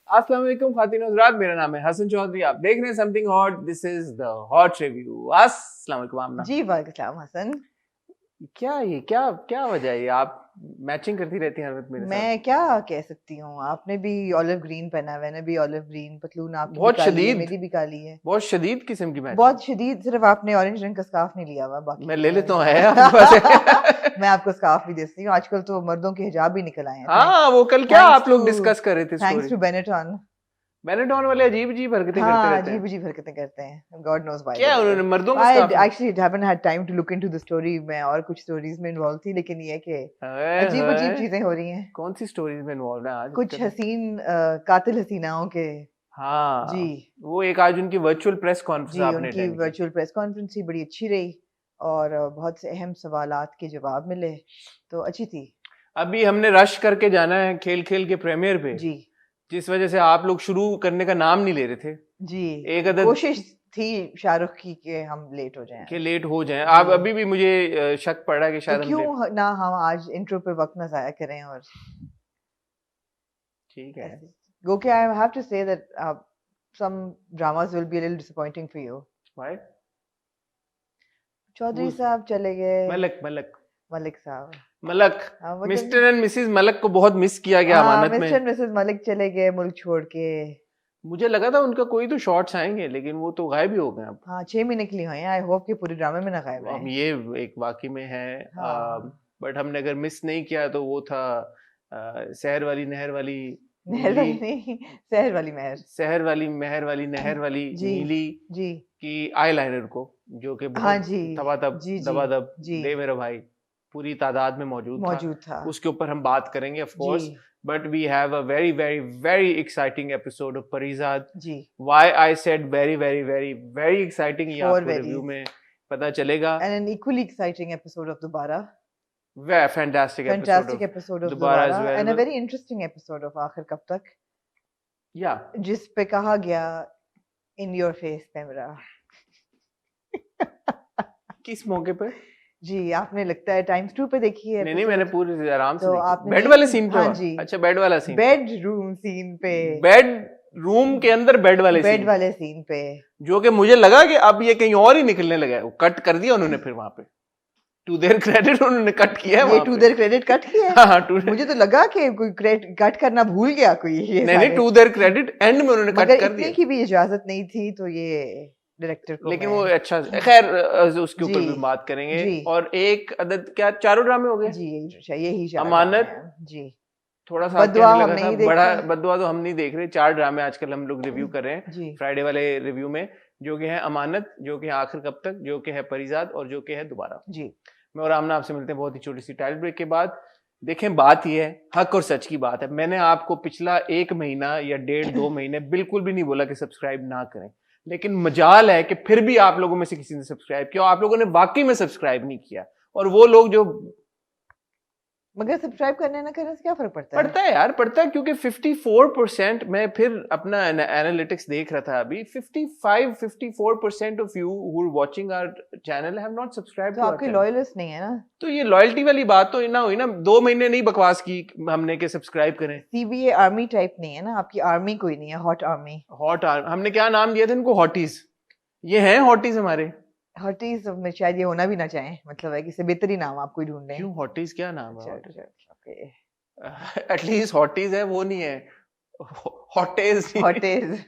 अस्सलाम वालेकुम खातिन हज़रात, मेरा नाम है हसन चौधरी। आप देख रहे हैं something hot. This is the hot review. अस्सलाम वालेकुम आमना जी। वालेकुम हसन। क्या ये क्या क्या वजह है? ये आप मैचिंग करती रहती हैं हर वक्त मेरे साथ। मैं क्या कह सकती हूँ, आपने भी ऑलिव ग्रीन पहना है, मैंने भी ऑलिव ग्रीन पतलून, आपकी भी बहुत काली है, शदीद, मेरी भी काली है। बहुत शदीद किस्म की मैचिंग। बहुत शदीद। सिर्फ आपने ऑरेंज रंग का स्कार्फ नहीं लिया हुआ, बाकी मैं ले लेता हूँ, है आपके पास? मैं आपको स्कार्फ भी देती हूँ। आजकल तो मर्दों के हिजाब भी निकल आए हैं। हाँ, वो कल क्या आप लोग डिस्कस कर रहे थे थैंक्स स्टोरी। टू बेनेटॉन। बेनेटॉन वाले अजीब अजीब हरकतें करते हाँ, रहते हैं। अजीब अजीब हरकतें करते हैं। God knows why. क्या उन्होंने मर्दों को I scarf? actually haven't had time to look into the story। मैं और कुछ स्टोरीज में इन्वॉल्व थी, लेकिन ये कि अजीब अजीब चीजें हो रही हैं। कौन सी स्टोरीज में इन्वॉल्व है आज? कुछ हसीन कातिल हसीनाओं के। हाँ जी, वो एक आज उनकी वर्चुअल प्रेस कॉन्फ्रेंस जी, आपने उनकी अटेंड की। वर्चुअल प्रेस कॉन्फ्रेंस ही बड़ी अच्छी रही और बहुत से अहम सवालात के जवाब मिले, तो अच्छी थी। अभी हमने रश करके जाना है खेल खेल के प्रीमियर पे, जी जिस वजह से आप लोग शुरू करने का नाम नहीं ले रहे थे। जी, एक अदद कोशिश थी शाहरुख की कि हम लेट हो जाएं, के लेट हो जाएं। आप अभी भी मुझे शक पड़ रहा है कि तो शायद हम लेट। क्यों ना हम आज इंट्रो पे वक्त ना जाया करें। और ठीक है। Okay, I have to say that some dramas will be a little disappointing for you. Why? Chaudhary Who's- साहब चले गए। मलक मलक मलिक साहब। मलक वो मिस्टर एंड मिसेस मलक को बहुत मिस किया गया अमानत में। मिस्टर मिसेस मलिक चले गए मुल्क छोड़ के। मुझे लगा था उनका कोई तो शॉट्स आएंगे, लेकिन वो तो गायब ही हो गए अब। हाँ, 6 महीने के लिए हुए हैं। आई होप कि पूरे ड्रामे में ना गायब अब रहे। ये एक वाकई में है। हाँ। बट हमने अगर मिस नहीं किया तो वो था शहर वाली नहर वाली नहर वाली नीली, नहीं, शहर वाली महर। शहर वाली महर वाली नहर वाली जी नीली जी की आईलाइनर को, जो कि हाँ बहुत जी तबादब जी जी दबादब जी दे मेरा भाई पूरी तादाद में मौजूद था। उसके ऊपर हम बात करेंगे ऑफ कोर्स, जी but we have a very very very exciting episode of Parizaad. जी। Why I said very very very very exciting, ये Four आपको verries. रिव्यू में पता चलेगा। And an equally exciting episode of Dubara. Fantastic Fantastic episode of Dubara Dubara, as well. and a very interesting episode of आखिर कब तक, या जिस पे कहा गया in your face कैमरा। किस मौके पर? जी, आपने लगता है टाइम्स 2 पे देखी है। नहीं मैंने पूरी आराम से तो देखी। आपने बेड नहीं? वाले सीन पे? हाँ जी। अच्छा, बेड वाला सीन। बेड रूम सीन पे। बेड रूम के अंदर बेड वाले सीन पे, जो कि मुझे लगा कि अब ये कहीं और ही निकलने लगा है। वो कट कर दिया उन्होंने फिर वहां पे। टू देयर क्रेडिट उन्होंने कट किया है। ये टू देयर क्रेडिट कट किया है। हाँ, मुझे तो लगा कि कोई कट करना भूल गया कोई। ये नहीं टू देयर क्रेडिट एंड में उन्होंने कट कर दिया। की भी इजाजत नहीं थी, तो ये डायरेक्टर को लेकिन वो अच्छा, खैर उसके ऊपर जी, भी बात करेंगे। जी। और एक अदद क्या 4 ड्रामे हो गए? जी, यही अमानत। जी। थोड़ा सा बददुआ कहने हम लगा था, नहीं बड़ा देखते। बददुआ तो हम नहीं देख रहे। 4 ड्रामे आजकल हम लोग रिव्यू कर रहे हैं जी फ्राइडे वाले रिव्यू में, जो कि है अमानत, जो कि है आखिर कब तक, जो कि है परीजाद, और जो कि है दोबारा। जी। मैं और आमना आपसे मिलते हैं बहुत ही छोटी सी टाइल ब्रेक के बाद। देखें, बात यह है, हक और सच की बात है। मैंने आपको पिछला 1 महीना या 1.5-2 महीने बिल्कुल भी नहीं बोला कि सब्सक्राइब ना करें, लेकिन मजाल है कि फिर भी आप लोगों में से किसी ने सब्सक्राइब किया। आप लोगों ने वाकई में सब्सक्राइब नहीं किया, और वो लोग जो मगर सब्सक्राइब करने ना करने से क्या फर्क पड़ता है? पड़ता है यार, पड़ता है, क्योंकि 54%, मैं फिर अपना एनालिटिक्स देख रहा था अभी, 54% of you who are watching our channel have not subscribed. तो आपके लॉयलिस्ट नहीं है ना। तो ये लॉयल्टी वाली बात तो ना हुई ना। 2 महीने नहीं बकवास की हमने कि सब्सक्राइब करें। सीबीए आर्मी टाइप नहीं है ना, आपकी आर्मी कोई नहीं है। Hot army. हमने क्या नाम दिया था इनको? हॉटीज। ये हैं हॉटीज हमारे। हॉटीज में शायद ये होना भी ना चाहे, मतलब है कि इससे बेहतर ही नाम आप कोई ढूंढ लें। क्यों हॉटीज? क्या नाम है? ओके, एटलीस्ट हॉटीज है, वो नहीं है हॉटेज। हॉटेज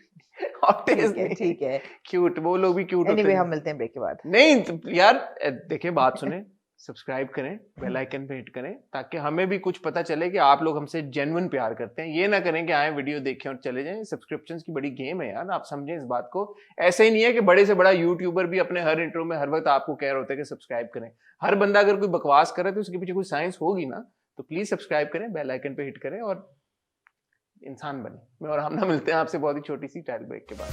हॉटेज ठीक है। क्यूट, वो लोग भी क्यूट होते एनीवे, हैं। हम मिलते हैं ब्रेक के बाद। नहीं तो यार देखें, बात सुने, सब्सक्राइब करें, बेल आइकन पे हिट करें, ताकि हमें भी कुछ पता चले कि आप लोग हमसे जेन्युइन प्यार करते हैं। ये ना करें कि आए वीडियो देखें और चले जाएं। सब्सक्रिप्शंस की बड़ी गेम है यार, आप समझें इस बात को। ऐसे ही नहीं है कि बड़े से बड़ा यूट्यूबर भी अपने हर इंट्रो में हर वक्त आपको कह रहे होते हैं कि सब्सक्राइब करें। हर बंदा अगर कोई बकवास करे तो उसके पीछे कोई साइंस होगी ना। तो प्लीज सब्सक्राइब करें, बेल आइकन पे हिट करें और इंसान बने। मैं और हम मिलते हैं आपसे बहुत ही छोटी सी टाइल ब्रेक के बाद।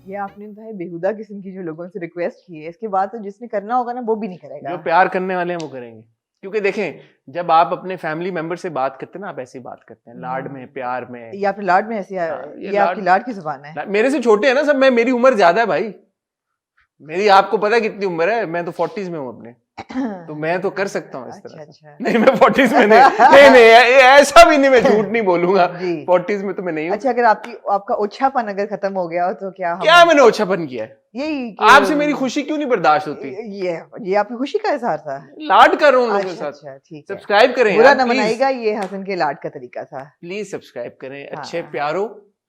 ये आपने भाई बेहुदा किस्म की जो लोगों से रिक्वेस्ट की है, इसके बाद तो जिसने करना होगा ना वो भी नहीं करेगा। जो प्यार करने वाले हैं वो करेंगे, क्योंकि देखें, जब आप अपने फैमिली मेंबर से बात करते हैं ना, आप ऐसी बात करते हैं, लाड में, प्यार में। ये आपने लाड में ऐसी ये आपकी लाड की जुबान है। मेरे से छोटे हैं ना सब। मेरी उम्र ज्यादा है भाई। मेरी आपको पता है कितनी उम्र है? मैं तो 40s में हूँ अपने। तो मैं तो कर सकता हूँ इस तरह से। अच्छा। नहीं मैं 40s में नहीं ऐसा भी नहीं, मैं झूठ नहीं बोलूंगा, 40s में तो मैं नहीं हूँ। अच्छा, अगर आपका ओछापन अगर खत्म हो गया हो तो क्या मैंने ओछापन किया है? यही आपसे मेरी खुशी क्यों नहीं बर्दाश्त होती? ये आपकी खुशी का इजहार था? लाड कर रहा हूँ लोगों के साथ। अच्छा ठीक है, सब्सक्राइब करें बुरा यार, ना प्लीज मनाइएगा, ये हसन के लाड का तरीका था। प्लीज सब्सक्राइब करें। अच्छे हाँ।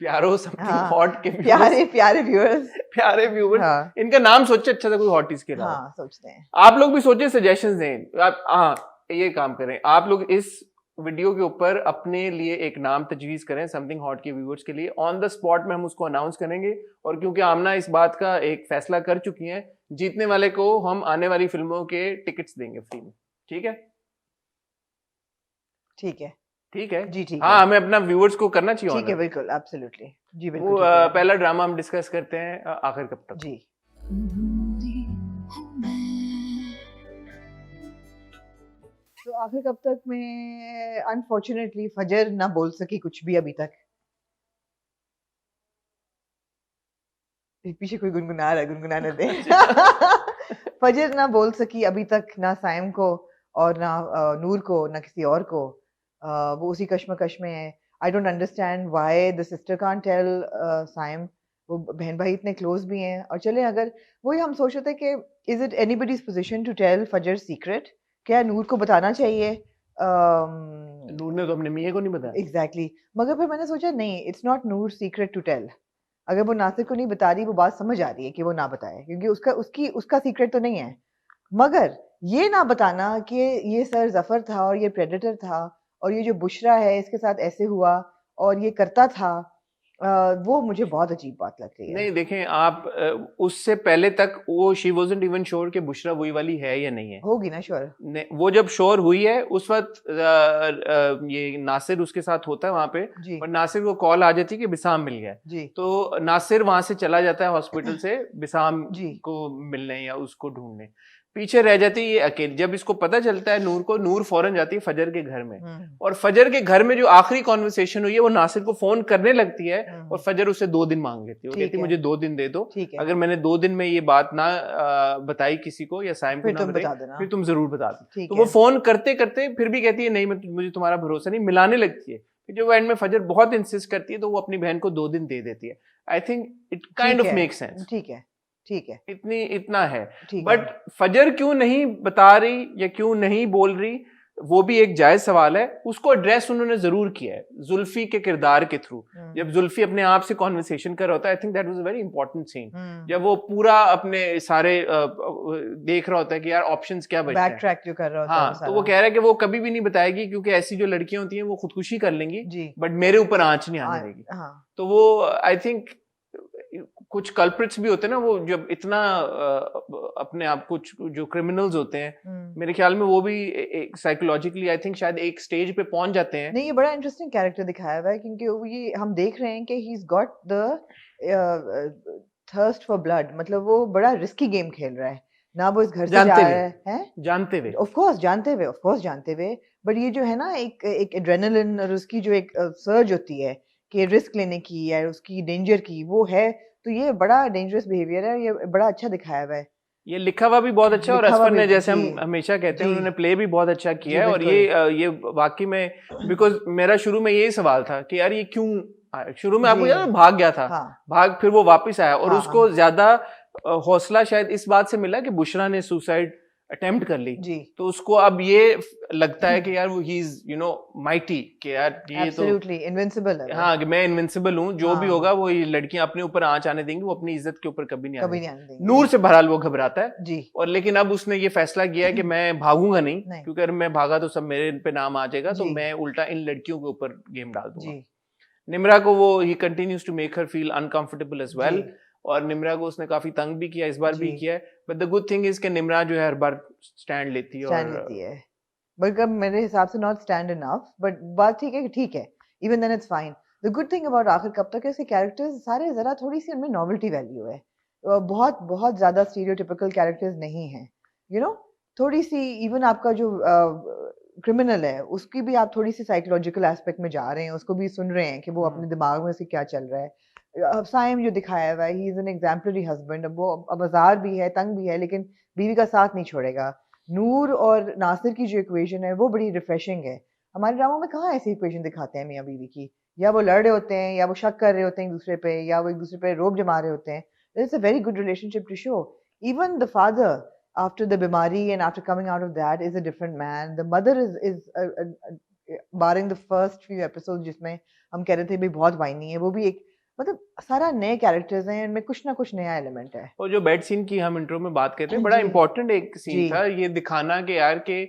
प्यारो समथिंग हाँ, हॉट के प्यारे व्यूअर्स। प्यारे व्यूअर्स। हाँ इनका नाम सोचे अच्छा सा कोई हॉटिस के अलावा। हाँ, सोचते हैं। आप लोग भी सोचिए, सजेशंस दें। आप हाँ ये काम करें, आप लोग इस वीडियो के ऊपर अपने लिए एक नाम तजवीज करें समथिंग हॉट के व्यूअर्स के लिए। ऑन द स्पॉट में हम उसको अनाउंस करेंगे, और क्योंकि आमना इस बात का एक फैसला कर चुकी हैं, जीतने वाले को हम आने वाली फिल्मों के टिकट्स देंगे फ्री में। ठीक है? ठीक है ठीक है जी, ठीक हाँ है। हमें अपना व्यूअर्स को करना चाहिए ठीक है, ऑनर। बिल्कुल, एब्सोल्युटली जी, वो बिल्कुल। पहला ड्रामा हम डिस्कस करते हैं आखिर कब तक जी। तो आखिर कब तक में अनफॉर्चुनेटली फजर ना बोल सकी कुछ भी अभी तक। पीछे कोई गुनगुना रहा है, गुनगुनाने दे। फजर ना बोल सकी अभी तक, ना साइम को और ना नूर को, ना किसी और को। वो उसी कश्मकश में है। I don't understand why the sister can't tell Saim. वो बहन भाई इतने क्लोज भी हैं, और चले अगर वही हम सोच रहे थे कि is it anybody's position to tell Fajar secret? क्या नूर को बताना चाहिए? नूर ने तो अपने मियां को नहीं बताया। एग्जैक्टली। मगर फिर मैंने सोचा नहीं, it's not Noor secret to tell. अगर वो नासिर को नहीं बता रही, वो बात समझ आ रही है कि वो ना बताए, क्योंकि उसका सीक्रेट तो नहीं है। मगर ये ना बताना कि ये सर जफर था और ये प्रेडेटर था, और ये जो बुशरा है इसके साथ ऐसे हुआ और ये करता था, वो मुझे बहुत अजीब बात लग रही है। नहीं देखें आप, उससे पहले तक वो शी वाज़न्ट इवन श्योर कि बुशरा वही वाली है या नहीं है। होगी ना श्योर। वो जब श्योर हुई है उस वक्त ये नासिर उसके साथ होता है वहां पे, और नासिर को कॉल आ जाती है कि बिसाम मिल गया जी। तो नासिर वहां से चला जाता है हॉस्पिटल से बिसाम जी। को मिलने या उसको ढूंढने। पीछे रह जाती है ये अकेली। जब इसको पता चलता है नूर को, नूर फौरन जाती है फजर के घर में, और फजर के घर में जो आखिरी कॉन्वर्सेशन हुई है वो नासिर को फोन करने लगती है, और फजर उसे 2 दिन मांग लेती है। वो कहती है मुझे 2 दिन दे दो, अगर मैंने 2 दिन में ये बात ना बताई किसी को या साइम को ना बताई फिर तुम जरूर बता दो। तो वो फोन करते करते फिर भी कहती है नहीं मुझे तुम्हारा भरोसा नहीं, मिलाने लगती है। फिर जो एंड में फजर बहुत इंसिस्ट करती है तो वो अपनी बहन को 2 दिन दे देती है। I think it kind of make sense. ठीक है इतना है। बट फजर क्यों नहीं बता रही या क्यों नहीं बोल रही, वो भी एक जायज सवाल है। उसको एड्रेस उन्होंने जरूर किया है जुल्फी के किरदार के थ्रू। जब जुल्फी अपने आप से कॉन्वर्सेशन कर रहा होता है, I think that was a very important scene. जब वो पूरा अपने सारे देख रहा होता है कि यार ऑप्शंस क्या बचते हैं, ट्रैक जो कर रहा होता है। हाँ, तो वो कह रहा है कि वो कभी भी नहीं बताएगी क्योंकि ऐसी जो लड़कियां होती हैं वो खुदकुशी कर लेंगी, बट मेरे ऊपर आंच नहीं आने देगी। तो वो आई थिंक कुछ कल्प्रिट्स भी होते हैं ना, वो जब इतना अपने आप कुछ जो क्रिमिनल्स होते हैं, मेरे ख्याल में वो भी साइकोलॉजिकली आई थिंक शायद एक स्टेज पे पहुंच जाते हैं। नहीं, ये बड़ा इंटरेस्टिंग कैरेक्टर दिखाया हुआ है, क्योंकि ये हम देख रहे हैं कि he is got the thirst for blood. मतलब वो बड़ा रिस्की गेम खेल रहा है ना, वो इस घर से जा रहा है जानते हुए, ऑफ कोर्स जानते हुए। बट ये जो है ना, एक एड्रेनलिन और उसकी जो एक सर्ज होती है कि रिस्क लेने की या उसकी डेंजर की, वो है। तो ये बड़ा डेंजरस बिहेवियर है, ये बड़ा अच्छा दिखाया हुआ है। ये लिखा हुआ भी बहुत अच्छा है, और असफर ने, जैसे हम हमेशा कहते हैं, उन्होंने प्ले भी बहुत अच्छा किया है। और ये वाकई में, बिकॉज मेरा शुरू में यही सवाल था कि यार ये क्यों, शुरू में आपको याद भाग गया था, फिर वो वापस आया, और उसको ज्यादा हौसला शायद इस बात से मिला कि बुशरा ने सुसाइड अटेम्प्ट कर ली, तो उसको अब ये लगता है कि यार वो ही इज माइटी, कि यार ये एब्सोल्युटली इनविंसिबल है। हाँ, कि मैं इनविंसिबल हूँ, जो भी होगा वो ये लड़कियां अपने ऊपर आंच आने देंगी, वो अपनी इज्जत के ऊपर कभी नहीं आने देंगी। नूर से बहरहाल वो घबराता है और लेकिन अब उसने ये फैसला किया है कि मैं भागूंगा नहीं, क्योंकि अगर मैं भागा तो सब मेरे पे नाम आ जाएगा, तो मैं उल्टा इन लड़कियों के ऊपर गेम डाल दूंगा। निम्रा को वो he continues to make her feel uncomfortable as well, और निम्रा को उसने काफी तंग भी किया, इस बार भी किया है। But the good thing is कि निम्रा जो है हर बार स्टैंड लेती है। बट मेरे हिसाब से नॉट स्टैंड इनफ, बट बात ठीक है, even then it's fine. The good thing about आखिर कब तक, इसके कैरेक्टर्स सारे जरा थोड़ी सी उनमें नॉवेल्टी वैल्यू है। बहुत ज्यादा स्टीरियोटिपिकल कैरेक्टर्स नहीं है, थोड़ी सी। इवन आपका जो क्रिमिनल है उसकी भी आप थोड़ी सी साइकोलॉजिकल एस्पेक्ट में जा रहे हैं, उसको भी सुन रहे हैं कि वो अपने दिमाग में से क्या चल रहा है। साइम जो दिखाया हुआ है, he is an exemplary husband. अब वो अब आजार भी है, तंग भी है, लेकिन बीवी का साथ नहीं छोड़ेगा। नूर और नासिर की जो इक्वेशन है वो बड़ी रिफ्रेशिंग है। हमारे ड्रामा में कहाँ ऐसी इक्वेशन दिखाते हैं मियाँ बीवी की, या वो लड़ रहे होते हैं या वो शक कर रहे होते हैं एक दूसरे पे, या वो एक दूसरे पे रोब जमा रहे होते हैं। It's a very good relationship to show. Even the father after the bimari and after coming out of that is a different man. The mother is barring the first few episodes जिसमें हम कह रहे थे भाई बहुत वाइनी है, वो भी एक मतलब सारा नए कैरेक्टर्स हैं, इनमें कुछ ना कुछ नया एलिमेंट है। और जो बेड सीन की हम इंट्रो में बात करते हैं, बड़ा जी इंपॉर्टेंट एक सीन जी था, ये दिखाना कि यार के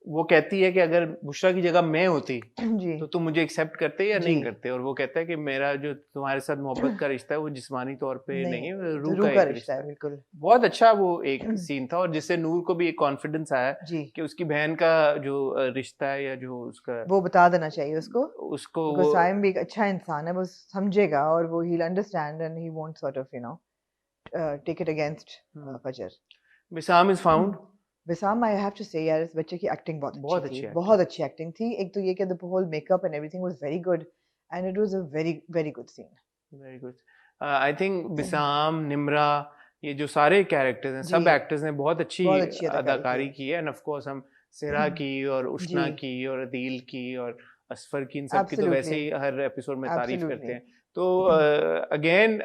वो कहती है कि अगर बुशरा की जगह मैं होती जी तो तुम मुझे एक्सेप्ट करते या जी नहीं करते, और वो कहता है कि मेरा जो तुम्हारे साथ मोहब्बत का रिश्ता है वो जिस्मानी तौर पे नहीं है, नहीं, रूह रूह का का एक रिश्ता रिश्ता है है। बिल्कुल। बहुत अच्छा वो एक सीन था, और जिससे नूर को भी एक कॉन्फिडेंस आया जी कि उसकी बहन का जो रिश्ता है या जो उसका वो बता देना चाहिए उसको, उसको बिकॉज वो साइम भी एक अच्छा इंसान है, वो समझेगा और वो ही understand and he won't sort of take it against फजर। विसाम इज फाउंड। विसाम आई हैव टू से यार इस बच्चे की एक्टिंग बहुत बहुत अच्छी अच्छी थी, acting। बहुत अच्छी एक्टिंग थी। एक तो ये कि the whole makeup and everything was very good and it was a very very good scene. Very good. I think बिसाम, निम्रा, ये जो सारे कैरेक्टर्स हैं, सब जी एक्टर्स ने बहुत अच्छी अदाकारी अदाकारी की की है। एंड ऑफ कोर्स हम सिरा की और उष्ना जी की और अदील की और असफर की, इन सब की तो वैसे एब्सोल्युटली ही हर एपिसोड में तारीफ करते एब्सोल्युटली हैं। तो अगेन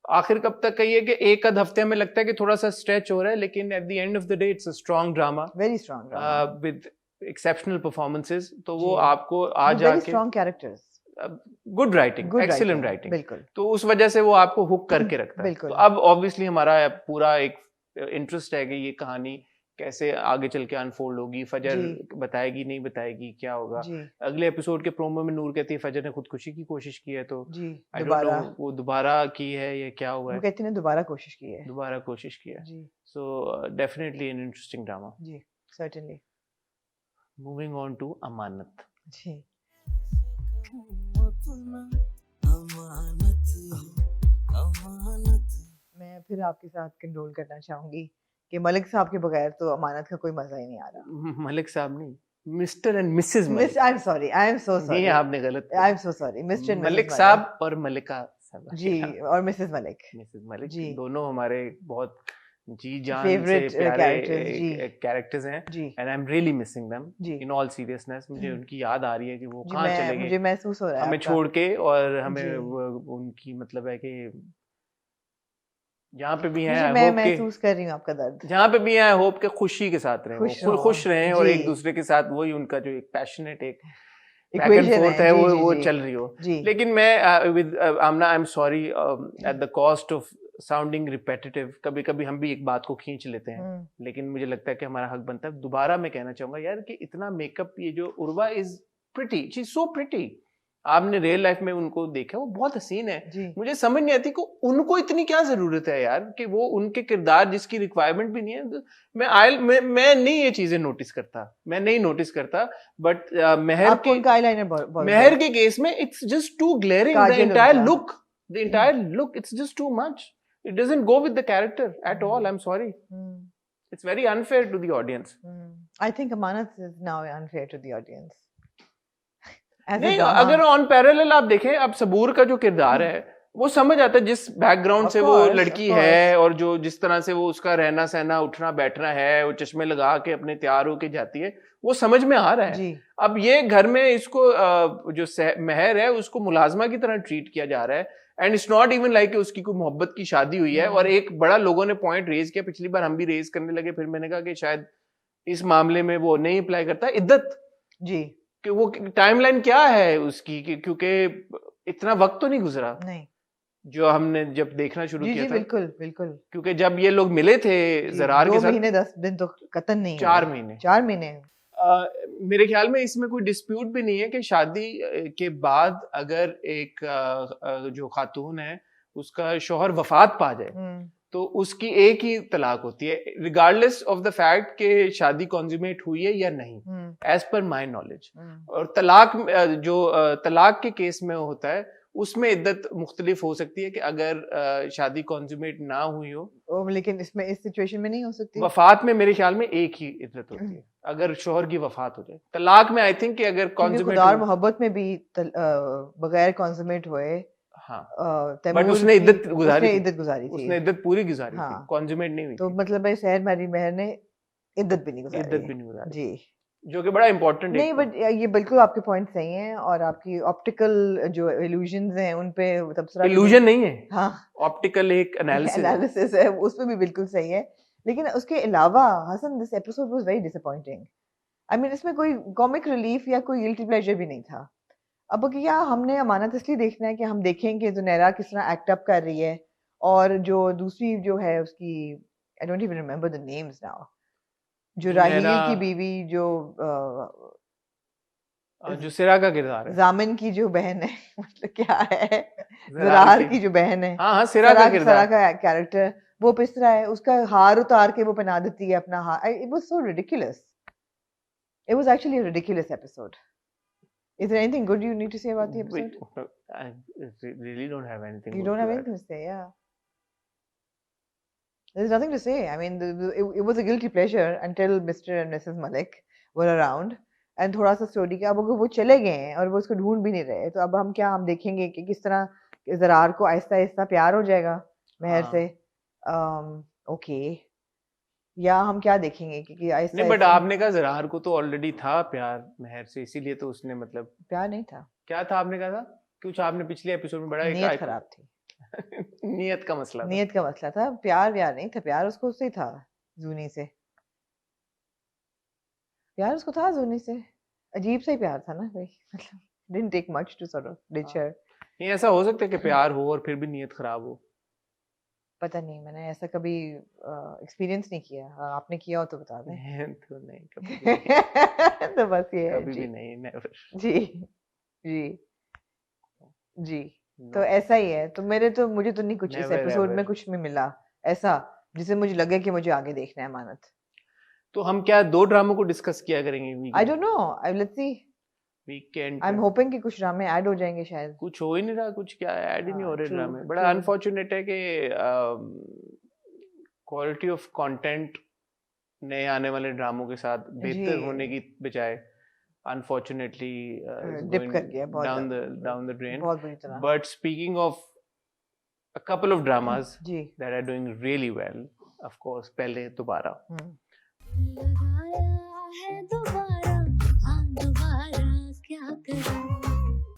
आखिर कब तक कही है कि एक आध हफ्ते में लगता है कि थोड़ा सा स्ट्रेच हो रहा है, लेकिन at the end of the day it's a strong drama very strong drama with exceptional performances. तो वो जी आपको आ वेरी जाके strong characters, good writing, good excellent writing writing, बिल्कुल तो उस वजह से वो आपको हुक करके रखता है। तो बिल्कुल अब ऑब्वियसली हमारा पूरा एक इंटरेस्ट है कि ये कहानी कैसे आगे चल के अनफोल्ड होगी, फजर जी बताएगी नहीं बताएगी, क्या होगा। जी अगले एपिसोड के प्रोमो में नूर कहती है फजर ने खुदकुशी की कोशिश की है, तो जी आई डोंट नो दोबारा वो दोबारा की है या क्या हुआ वो है। कहती ने दोबारा कोशिश की है। दोबारा कोशिश की है। जी so definitely an interesting drama. जी certainly moving on to Amanat. जी मैं फिर आपके साथ कंडोल करना चाहूंगी कि मलिक साहब के बगैर तो अमानत का कोई मजा ही नहीं आ रहा। मलिक साहब नहीं, mister and Mrs miss Malik. I am sorry, I am so ये सॉरी, आपने गलत I am so sorry, mister and Malik Mrs साहब और मलिका साहब जी और मिसेस मलिक मिसेस मलिक जी दोनों हमारे बहुत जी जान से फेवरेट प्यारे कैरेक्टर्स जी कैरेक्टर्स हैं, जी and I am really missing them जी इन ऑल सीरियसनेस। मुझे उनकी याद आ रही है कि वो जी कहाँ मैं चले गए मुझे महसूस हो रहा है हमें आपका छोड़ के, और हमें जी उनकी मतलब है कि जहाँ पे भी हैं जी आई मैं होप के, महसूस कर रही हूँ आपका दर्द। जहाँ पे भी हैं आई होप के खुशी के साथ रहें, खुश वो रहो खुश रहें और जी एक दूसरे के साथ वही उनका जो एक पैशनेट एक बैक एंड इक्वेशन फोर्थ है है जी वो जी वो जी चल रही हो। जी लेकिन मैं with Amna I am sorry at the cost of sounding repetitive, कभी कभी हम भी एक बात को खींच लेते हैं, लेकिन मुझे लगता है कि हमारा हक बनता है। दोबारा मैं कहना चाहूंगा यार कि इतना मेकअप, ये जो Urwa is pretty, she is so pretty. आपने रियल लाइफ में उनको देखा, वो बहुत हसीन है। जी मुझे समझ नहीं आती कि उनको इतनी क्या जरूरत है यार, कि वो उनके किरदार जिसकी रिक्वायरमेंट भी नहीं है। मैं नहीं ये चीजें नोटिस करता, मैं नहीं नोटिस करता, बट मेहर के केस में it's just too glaring, the entire look it's just too much, it doesn't go with the character at all. I'm sorry, it's very unfair to the audience. I think Amanat is now unfair to the audience. नहीं, अगर on parallel आप देखें, अब सबूर का जो किरदार है वो समझ आता है, जिस बैकग्राउंड से वो लड़की है और जो जिस तरह से वो उसका रहना सहना उठना बैठना है, वो चश्मे लगा के अपने तैयार होके जाती है, वो समझ में आ रहा है। अब ये घर में इसको जो मेहर है उसको मुलाजमा की तरह ट्रीट किया जा रहा है, and it's not even like उसकी कोई मोहब्बत की शादी हुई है। और एक बड़ा लोगों ने पॉइंट रेज किया, पिछली बार हम भी रेज करने लगे, फिर मैंने कहा कि शायद इस मामले में वो नहीं अप्लाई करता इद्दत जी, कि वो टाइमलाइन क्या है उसकी, क्योंकि इतना वक्त तो नहीं गुजरा नहीं जो हमने जब देखना शुरू किया था। बिल्कुल बिल्कुल, क्योंकि जब ये लोग मिले थे ज़रार के साथ 2 महीने 10 दिन तो कतन नहीं, 4 महीने 4 महीने। मेरे ख्याल में इसमें कोई डिस्प्यूट भी नहीं है कि शादी के बाद अगर एक जो खातून है उसका शौहर वफात पा जाए तो उसकी एक ही तलाक होती है, रिगार्डलेस ऑफ द फैक्ट कि शादी कॉन्ज्यूमेट हुई है या नहीं, एज पर माय नॉलेज। और तलाक जो तलाक के केस में होता है उसमें इद्दत मुख्तलिफ हो सकती है कि अगर शादी कॉन्ज्यूमेट ना हुई हो, लेकिन इसमें इस सिचुएशन में नहीं हो सकती। वफात में मेरे ख्याल में एक ही इद्दत होती है, अगर शोहर की वफात हो जाए। तलाक में आई थिंक कि अगर कॉन्ज्यूमेट मोहब्बत में भी बगैर कॉन्ज्यूमेट हुए, हाँ, बट उसने इद्दत गुजारी थी, उसने इद्दत पूरी गुजारी थी, कॉन्ज्यूमेट नहीं हुई तो मतलब है सहर मेरी महर ने इद्दत भी नहीं गुजारी इद्दत भी नहीं गुजारी, जी, जो कि बड़ा इम्पोर्टेंट नहीं बट ये बिल्कुल आपके पॉइंट सही हैं और आपकी ऑप्टिकल जो इल्यूजन्स हैं उन पे तबसरा भी इल्यूजन नहीं है, हाँ ऑप्टिकल एक एनालिसिस है। एनालिसिस है उस पे भी बिल्कुल सही है, लेकिन उसके अलावा Hassan this episode was very disappointing. I mean इसमें कोई कॉमिक रिलीफ या कोई गिल्टी प्लेजर भी नहीं था। अब क्या हमने अमानत इसलिए देखना है कि हम देखें कि जुनैरा किस तरह एक्ट अप कर रही है, और जो दूसरी जो है उसकी I don't even remember the names now, जो जुनैरा, राहील की बीवी जो जो सिरा का किरदार है, जामिन की जो बहन है मतलब क्या है ज़रार ज़रार की जो बहन है, हाँ हाँ, सिरा का सरा किरदार, का कैरेक्टर वो पिस रहा है, उसका हार उतार के वो पहना देती है अपना हार। It was so ridiculous, it was actually a ridiculous episode. Is there anything good you need to say about the episode? I really don't have anything You good don't to have add. anything to say, yeah. There's nothing to say. I mean, it was a guilty pleasure until Mr. and Mrs. Malik were around. And थोड़ा सा story का, अब वो चले गए हैं और वो उसको ढूंढ भी नहीं रहे, तो अब हम देखेंगे कि किस तरह ज़रार को आहिस्ता आहिस्ता प्यार हो जाएगा महर से। ओके, या हम क्या देखेंगे कि आहिस्ता नहीं, बट आहिस्ता आपने कहा ज़रार को तो ऑलरेडी था प्यार महर से, इसीलिए तो उसने मतलब प्यार नहीं था, क्या था आपने कहा था कुछ, आपने पिछले एपिसोड में बड़ा नीयत खराब थी। नीयत का मसला था, नीयत का मसला था, प्यार व्यार नहीं था, प्यार उसको उससे था, जूनी से प्यार उसको था, जूनी से अजीब सा ही प्यार था ना कोई, मतलब didn't take much to sort of ditch her। नहीं ऐसा हो सकता है कि प्यार हो और फिर भी नीयत खराब हो, पता नहीं, मैंने ऐसा कभी एक्सपीरियंस नहीं किया। आपने किया हो तो बता दें। तो नहीं, कभी भी नहीं, तो बस ये है कभी जी भी नहीं, नेवर जी जी जी। तो नो, ऐसा ही है, तो मुझे तो नहीं कुछ इस नेवर एपिसोड में एवर। कुछ भी मिला ऐसा जिसे मुझे लगे कि मुझे आगे देखना है अमानत। तो हम क्या 2 ड्रामों को डिस्कस किया करेंगे I don't know, I let's see, weekend I am पे? होपिंग कि कुछ ड्रामे ऐड हो जाएंगे शायद। कुछ हो ही नहीं रहा, कुछ क्या ऐड ही नहीं हो रहे ट्रू ड्रामे, बड़ा ट्रू अनफॉर्चुनेट है कि क्वालिटी ऑफ कंटेंट नए आने वाले ड्रामों के साथ बेहतर जी होने की बजाय अनफॉर्चुनेटली डिप कर गया बहुत डाउन द ड्रेन। बहुत बुरी तरह but speaking of a couple of dramas जी। that are doing really well, of course, पहले दोबारा, लगाया है दोबारा, हाँ दोबारा क्या करूं।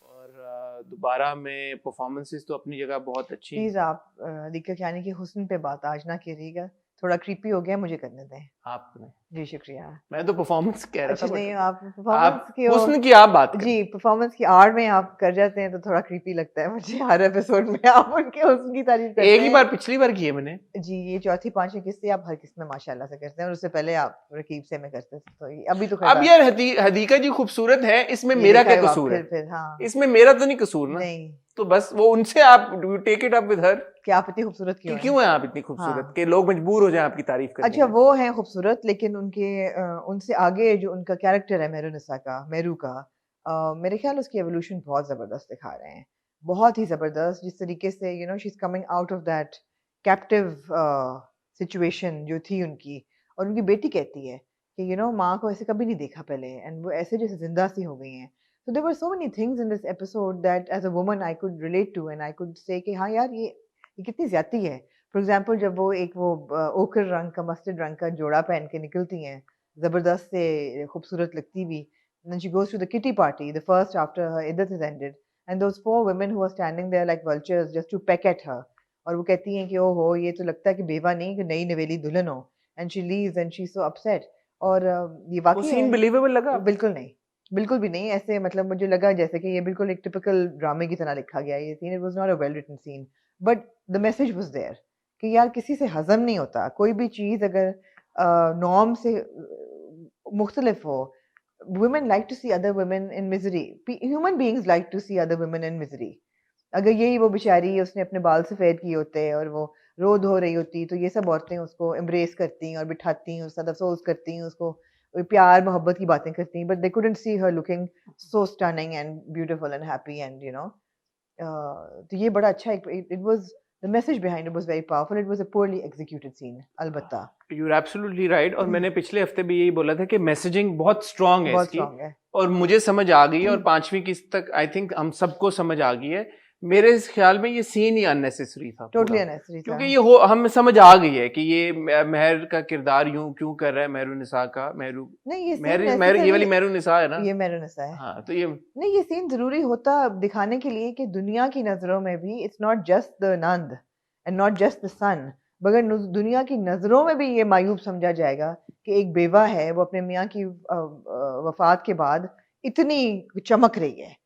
और दोबारा में परफॉर्मेंसेस तो अपनी जगह बहुत अच्छी। प्लीज आप दीका कियानी के हुस्न पे बात आज ना करिएगा, थोड़ा क्रीपी हो गया, मुझे करने दें। आपने, जी शुक्रिया। मैं तो परफॉर्मेंस कह रहा अच्छा था, नहीं, but आप परफॉर्मेंस की हुस्न की आप बात करें। जी परफॉर्मेंस की आड़ में आप कर जाते हैं तो थोड़ा क्रीपी लगता है मुझे, हर एपिसोड में आप उनके हुस्न की तारीफ करते हैं। एक ही बार पिछली बार की है मैंने जी, ये चौथी पांचवी किस्से आप हर किस्त में माशाल्लाह से करते हैं, और उससे पहले आप रकीब से में करते थे, तो अभी तो अब यार हदीका जी खूबसूरत है, इसमें मेरा क्या कसूर है? फिर हाँ इसमें मेरा तो नहीं कसूर ना, नहीं, तो बस वो उनसे आप take it up with her कि आप इतनी खूबसूरत कि क्यों क्यों है आप इतनी खूबसूरत हाँ। कि लोग मजबूर हो जाएं आपकी तारीफ करने अच्छा के। वो हैं खूबसूरत, लेकिन उनके उनसे आगे जो उनका कैरेक्टर है मेहरुनिसा का, मेरू का, मेरे ख्याल उसकी एवोल्यूशन बहुत ज़बरदस्त दिखा रहे हैं, बहुत ही ज़बरदस्त, जिस तरीके से you know she is coming out of that captive situation जो थी उनकी, और उनकी बेटी कहती है कि यू नो माँ को ऐसे कभी नहीं देखा पहले, एंड वो ऐसे जैसे जिंदा सी हो गई हैं। So there were so many things in this episode that as a woman I could relate to, and I could say कि हाँ यार ये कितनी ज्यादती है। For example जब वो एक वो ओकर रंग का, मस्टर्ड रंग का जोड़ा पहन के निकलती हैं, जबरदस्त से खूबसूरत लगती भी, and then she goes to the kitty party, the first after her iddat has ended, and those 4 women who are standing there like vultures just to peck at her, और वो कहती हैं कि ओहो ये तो लगता है कि बेवा नहीं कि नई नवेली दुल्हन हो, and she leaves and she's so upset। और ये वो वाकई सीन बिलीवेबल लगा? बिल्कुल नहीं, बिल्कुल भी नहीं, ऐसे मतलब मुझे लगा जैसे कि ये बिल्कुल एक टिपिकल ड्रामे की तरह लिखा गया है ये scene. It was not a well written scene, but the message was there कि यार किसी से हजम नहीं होता कोई भी चीज़ अगर नॉर्म से मुख्तलिफ हो। women like to see other women in misery, human beings like to see other women in misery। अगर यही वो बेचारी उसने अपने बाल सफ़ेद किए होते और वो रो धो रही होती तो ये सब औरतें उसको एम्ब्रेस करती और बिठाती और उसका अफसोस करती, उसको प्यार मोहब्बत की बातें करती, but they couldn't see her looking so stunning and beautiful and happy and you know. तो ये बड़ा अच्छा, it was the message behind it was very powerful. It was a पोorly executed scene अलबत्ता। यू आर एब्सोल्युटली राइट, और मैंने पिछले हफ्ते भी यही बोला था कि मैसेजिंग बहुत स्ट्रांग है बहुत इसकी, स्ट्रांग है। और मुझे समझ आ गई है, और 5वीं किस्त तक आई थिंक हम सबको समझ आ गई है मेरे इस ख्याल में ये सीन ही अननेसेसरी था टोटली पूरा। अननेसेसरी था। क्योंकि ये हम समझ आ गई है कि ये महर का किरदार यूं क्यों कर रहा है, मेहरुनिसा का नहीं ये महर सीन महर ये वाली necessary- मेहरुनिसा है ना। ये मेहरुनिसा है। हाँ तो ये नहीं ये सीन जरूरी होता दिखाने के लिए कि दुनिया की नजरों में भी it's not just the nand and not just the son, मगर दुनिया की नजरों में भी ये मायूब समझा जाएगा कि एक बेवा है वो अपने मियाँ की वफात के बाद इतनी चमक रही है,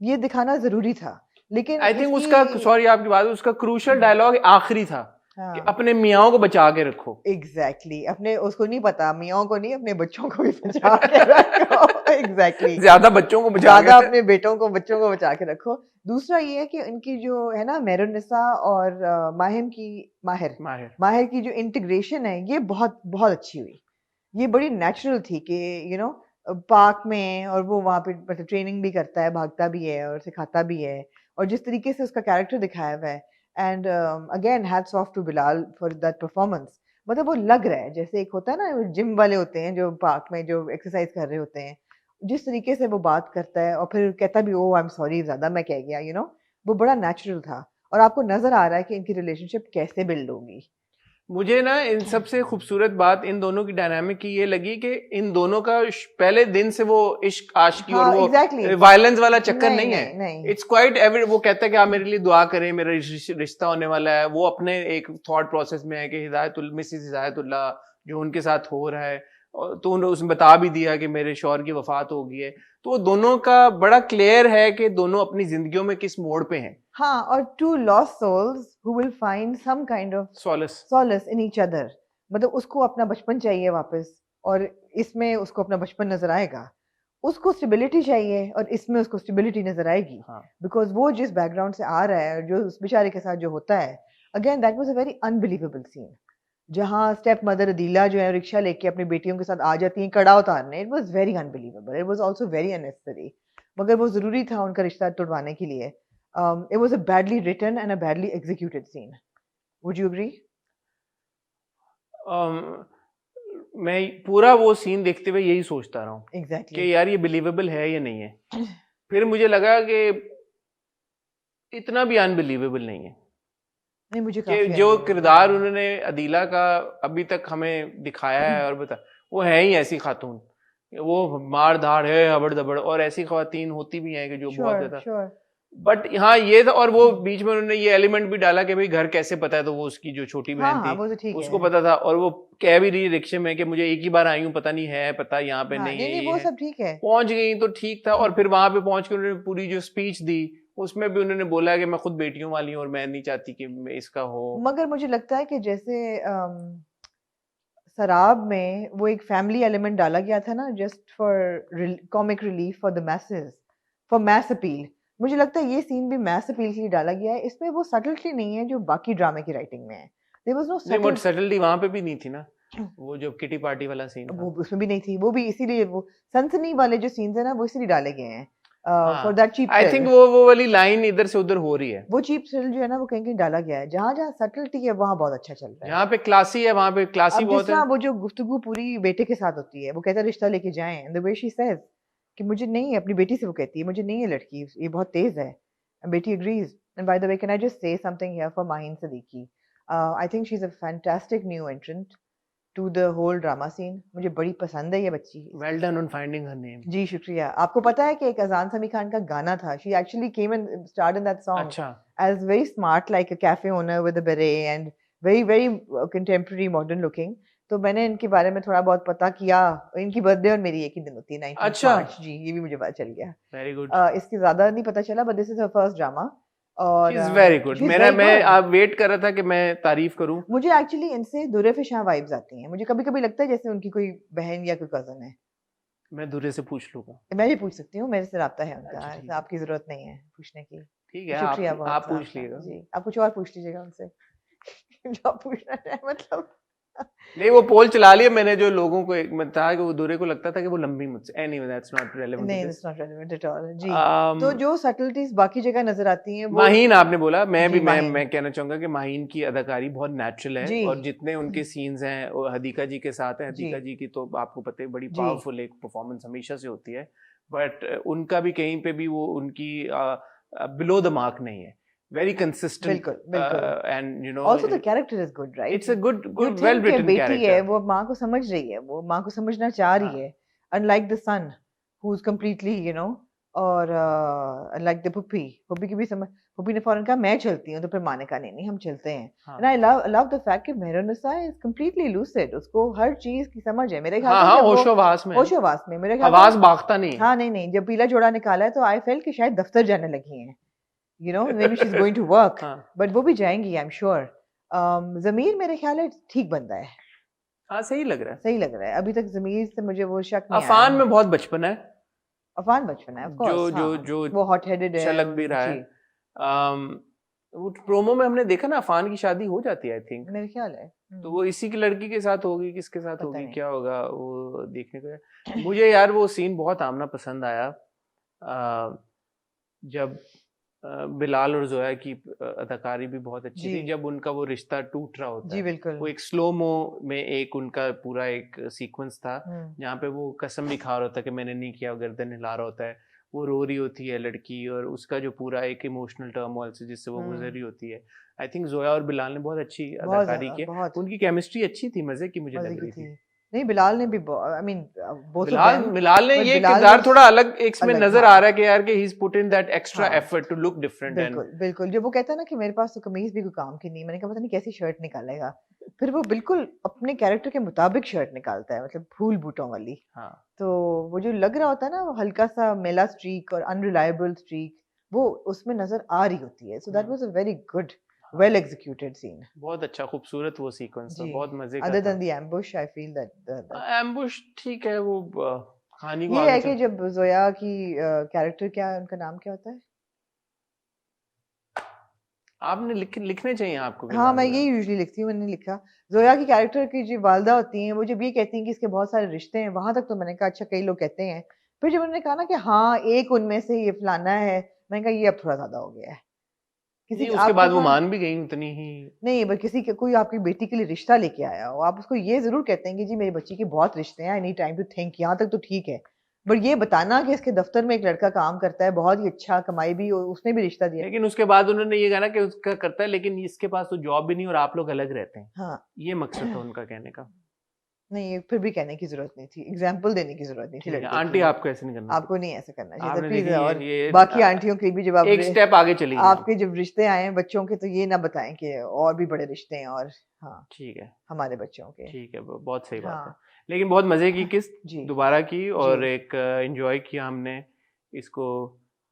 ये दिखाना जरूरी था। लेकिन आई थिंक इसकी- उसका, सॉरी आपकी बात, उसका क्रूशल डायलॉग आखिरी था हाँ, कि अपने मियाओं को बचा के रखो। एग्जैक्टली अपने उसको नहीं पता, मियाँ को नहीं अपने बच्चों को भी बचा के रखो। एग्जैक्टली ज्यादा बच्चों को बचा ज्यादा के अपने बेटों को बच्चों को बचा के रखो। दूसरा ये है कि इनकी जो है ना मेहरुनिसा और माहिर माहिर की जो इंटीग्रेशन है ये बहुत बहुत अच्छी हुई। ये बड़ी नेचुरल थी कि पार्क में, और वो वहाँ पे मतलब ट्रेनिंग भी करता है, भागता भी है और सिखाता भी है, और जिस तरीके से उसका कैरेक्टर दिखाया हुआ है। And again hats off to Bilal for that performance. मतलब वो लग रहा है जैसे एक होता है ना जिम वाले होते हैं जो पार्क में जो एक्सरसाइज कर रहे होते हैं, जिस तरीके से वो बात करता है और फिर कहता भी ओ आई एम सॉरी ज्यादा मैं कह गया, वो बड़ा नेचुरल था। और आपको नजर आ रहा है कि इनकी रिलेशनशिप कैसे बिल्ड होगी। मुझे ना इन सबसे खूबसूरत बात इन दोनों की डायनामिक की ये लगी कि इन दोनों का पहले दिन से वो इश्क आशिकी हाँ, और वो exactly. वायलेंस वाला चक्कर नहीं नहीं, है। नहीं। It's quite evident. वो कहता है कि आप मेरे लिए दुआ करें, मेरा रिश्ता होने वाला है। वो अपने एक थॉट प्रोसेस में है कि मिसेस हिदायतुल्लाह जो उनके साथ हो रहा है, तो उसने बता भी दिया कि मेरे शौहर की वफात हो गई है। तो वो दोनों का बड़ा क्लियर है कि दोनों अपनी जिंदगियों में किस मोड़ पे हैं। हाँ, और two lost souls who will find some kind of solace in each other। मतलब उसको अपना बचपन चाहिए वापस, और इसमें उसको अपना बचपन नजर आएगा। उसको स्टेबिलिटी चाहिए और इसमें उसको स्टेबिलिटी नजर आएगी। हाँ। बिकॉज वो जिस बैकग्राउंड से आ रहा है, जो उस बेचारे के साथ जो होता है, again that was a very unbelievable scene, जहाँ स्टेप मदर अदीला जो है रिक्शा लेके अपनी बेटियों के साथ आ जाती हैं कड़ा उतारने। It was very unbelievable, it was also very unnecessary, मगर वो जरूरी था उनका रिश्ता तोड़वाने के लिए। It was a badly written and a badly executed scene. Would you agree? मैं पूरा वो सीन देखते हुए यही सोचता रहा हूँ Exactly. कि यार ये बिलीवेबल है या नहीं है। फिर मुझे लगा कि इतना भी अनबिलीवेबल नहीं है नहीं, मुझे कि काफी जो unbelievable किरदार लगा। उन्होंने अदीला का अभी तक हमें दिखाया है और बता, वो है ही ऐसी खातून, वो मार धाड़ है हबड़ दबड़, और ऐसी खवातीन होती भी हैं कि जो बहुत ज्यादा। Sure. बट हाँ ये था, और वो बीच में उन्होंने ये एलिमेंट भी डाला कि भाई घर कैसे पता है, तो वो उसकी जो छोटी बहन हाँ, थी वो तो ठीक उसको है। पता था, और वो कह भी रही रिक्शे में कि मुझे एक ही बार आई हूँ, पता नहीं है पता यहाँ पे हाँ, नहीं है, नहीं, ये वो है। सब ठीक है। पहुंच गई तो ठीक था। और फिर वहां पे पहुंच के उन्होंने पूरी जो स्पीच दी उसमें भी उन्होंने बोला कि मैं खुद बेटियों वाली हूँ और मैं नहीं चाहती कि इसका हो। मगर मुझे लगता है कि जैसे शराब में वो एक फैमिली एलिमेंट डाला गया था ना, just for comic relief for the message, for mass appeal. मुझे लगता है ये सीन भी मैस अपील के लिए डाला गया है। इसमें वो सटलिटी नहीं है जो बाकी ड्रामे की राइटिंग में है। देयर वाज नो नहीं, बट सटलिटी वहां पे भी नहीं थी ना, वो जो किटी पार्टी वाला सीन था वो उसमें भी नहीं थी। वो भी इसीलिए वो सनसनी वाले जो सीन्स है ना वो इसीलिए डाले गए हैं for that cheap I think वो वाली लाइन इधर से उधर हो रही है। वो चीप थ्रिल जो है ना वो कहीं कहीं डाला गया है। जहाँ जहाँ सटलिटी है वहाँ बहुत अच्छा चल रहा है। यहाँ पे क्लासी है, वहां पे क्लासी अब जिस बहुत है। तरह वो जो गुफ्तगू पूरी बेटे के साथ होती है, वो कहता है रिश्ता लेके जाएं, and the way she says कि मुझे नहीं है, अपनी बेटी से वो कहती है मुझे नहीं है लड़की, ये बहुत तेज है, एंड बेटी agrees. And by the way can I just say something here for Maheen Siddiqui. I think she is a fantastic new entrant to the whole drama scene. मुझे बड़ी पसंद है ये बच्ची। Well done on finding her name. जी शुक्रिया। आपको पता है कि एक अजान समी खान का गाना था, she actually came and starred in that song अच्छा, as very smart, like a cafe owner with a beret and very contemporary modern looking। तो मैंने इनके बारे में थोड़ा बहुत पता किया। इनकी बर्थडे और मेरी एक ही दिन होती है, 19 अच्छा। मार्च। जी, ये भी मुझे पता चल गया। Very good. इसके ज्यादा नहीं पता चला, but this is her first drama. और she is very good. she's मेरा very मैं good। आप वेट कर रहा था कि मैं तारीफ करूं। मुझे एक्चुअली इनसे दुर्रे फिशा वाइब्स आती हैं। मुझे कभी कभी लगता है जैसे उनकी कोई बहन या कोई कजन है। मैं दूरे से पूछ लूंगा। मैं भी पूछ सकती हूँ, मेरे से रब्ता है उनका। अच्छा, ठीक है। आपकी जरूरत नहीं है पूछने की। ठीक है, शुक्रिया आप बहुत पूछ आपका। लीजिएगा। जी, आप कुछ और पूछ लीजिएगा उनसे जो आप पूछना चाहें। मतलब नहीं, वो पोल चला लिया मैंने, जो लोगों को एक में था कि वो दूरे को लगता था कि वो लंबी मुझसे। एनीवे दैट्स नॉट रेलेवेंट नहीं, to that's not relevant at all। जी, दिस। तो जो subtleties बाकी जगह नजर आती हैं वो माहीन आपने बोला, मैं जी, भी माहीन। मैं कहना चाहूंगा कि माहीन की अदाकारी बहुत नेचुरल है। जी। और जितने उनके सीन्स हैं वो हदीका जी के साथ है। जी। हदीका जी की तो आपको पता है बड़ी जी। पावरफुल एक परफॉर्मेंस हमेशा से होती है, बट उनका भी कहीं पे भी वो उनकी बिलो द मार्क नहीं है। very consistent, बिल्कुल and you know, also the character is good, right? it's a good You well think written बेटी character. है, वो माँ को समझ रही है, वो माँ को समझना चाह रही हाँ. है, unlike the son who's completely, you know, और unlike the पुप्पी की भी समझ, पुप्पी ने फौरन कहा मैं चलती हूँ, तो फिर माँ ने कहा नहीं हम चलते हैं. हाँ. And I love the fact कि मेहरुन्निसा is completely lucid, उसको हर चीज की समझ है. मेरे ख्याल हाँ से हाँ, जब वो होशोवास में, होशोवास में मेरे ख्याल आवाज से, भागता नहीं है. हाँ नहीं जब पीला जोड़ा निकाला है तो आई फेल्ट कि शायद दफ्तर जाने लगी हैं, you know, maybe she's going to work, हाँ. but वो भी जाएंगी I'm sure. ज़मीर मेरे ख्याल है ठीक बंदा है, हाँ, सही लग रहा है. सही लग रहा है. अभी तक ज़मीर से मुझे वो शक नहीं आया. अफान में बहुत बचपन है, अफान बचपन है, of course, जो वो हॉट हेडेड है, छलक भी रहा है. वो प्रोमो में हमने देखा ना, अफान की शादी हो जाती है आई थिंक, मेरे ख्याल है. तो वो इसी की लड़की के साथ होगी, किसके साथ पता होगी, नहीं. क्या होगा, वो देखने को है. मुझे यार वो सीन बहुत आमना पसंद आया, जब बिलाल और जोया की अदाकारी भी बहुत अच्छी जी. थी, जब उनका वो रिश्ता टूट रहा होता जी है. बिल्कुल. वो एक स्लो मो में एक उनका पूरा एक सीक्वेंस था जहाँ पे वो कसम भी खा रहा होता है कि मैंने नहीं किया, गर्दन हिला रहा होता है, वो रो रही होती है लड़की, और उसका जो पूरा एक इमोशनल टर्मोइल से जिससे वो गुजर रही होती है. आई थिंक जोया और बिलाल ने बहुत अच्छी अदाकारी की, उनकी केमिस्ट्री अच्छी थी, मजे की मुझे लग रही थी. नहीं बिलाल ने भी, आई मीन बिलाल ने ये किरदार थोड़ा अलग एक इसमें नजर आ रहा है कि यार कि he is put in that extra effort to look different. बिल्कुल जब वो कहता है ना कि मेरे पास तो कमीज भी कोई काम की नहीं, मैंने कहा पता नहीं कैसी शर्ट निकालेगा, फिर वो बिल्कुल अपने कैरेक्टर के मुताबिक शर्ट निकालता है, मतलब फूल बूटों वाली. हाँ. तो वो जो लग रहा होता है ना, वो हल्का सा मेला स्ट्रीक और अनरिलायबल स्ट्रीक वो उसमें नजर आ रही होती है. So that was a very good well executed scene. बहुत अच्छा खूबसूरत वो सीक्वेंस था, बहुत मजे का. Other than the ambush, I feel that ambush ठीक है, वो कहानी को ये है कि जब जोया की कैरेक्टर, क्या उनका नाम क्या होता है, आपने लिखने चाहिए आपको. हाँ मैं ये यूजुअली लिखती हूँ, मैंने लिखा जोया की कैरेक्टर की जो वालदा होती हैं, वो जब ये कहती हैं कि इसके बहुत सारे रिश्ते हैं, वहां तक तो मैंने कहा अच्छा कई लोग कहते हैं, फिर जब उन्होंने कहा ना कि हाँ एक उनमें से ये फलाना है, मैंने कहा ये अब थोड़ा ज्यादा हो गया है. किसी उसके बाद वो मान भी गई उतनी ही नहीं, बट किसी के कोई आपकी बेटी के लिए रिश्ता लेके आया हो, आप उसको ये जरूर कहते हैं कि जी मेरी बच्ची के बहुत रिश्ते हैं, I need time to think, यहाँ तक तो ठीक है, बट ये बताना कि इसके दफ्तर में एक लड़का काम करता है, बहुत ही अच्छा, कमाई भी, उसने भी रिश्ता दिया, लेकिन उसके बाद उन्होंने ये कहा ना कि उसका करता है लेकिन इसके पास तो जॉब भी नहीं और आप लोग अलग रहते हैं. हाँ ये मकसद था उनका कहने का. नहीं फिर भी कहने की जरूरत नहीं थी, एग्जाम्पल देने की जरूरत नहीं थी. आंटी आपको ऐसे नहीं करना, आपको नहीं ऐसा करना चाहिए प्लीज. और ये बाकी आंटियों के भी जब आप एक स्टेप आगे चली, आपके जब रिश्ते आए हैं बच्चों के, तो ये ना बताएं कि और भी बड़े रिश्ते हैं, और हाँ ठीक है हमारे बच्चों के, ठीक है, बहुत सही बात है. लेकिन बहुत मजे की किस्त दोबारा की, और एक एंजॉय किया हमने इसको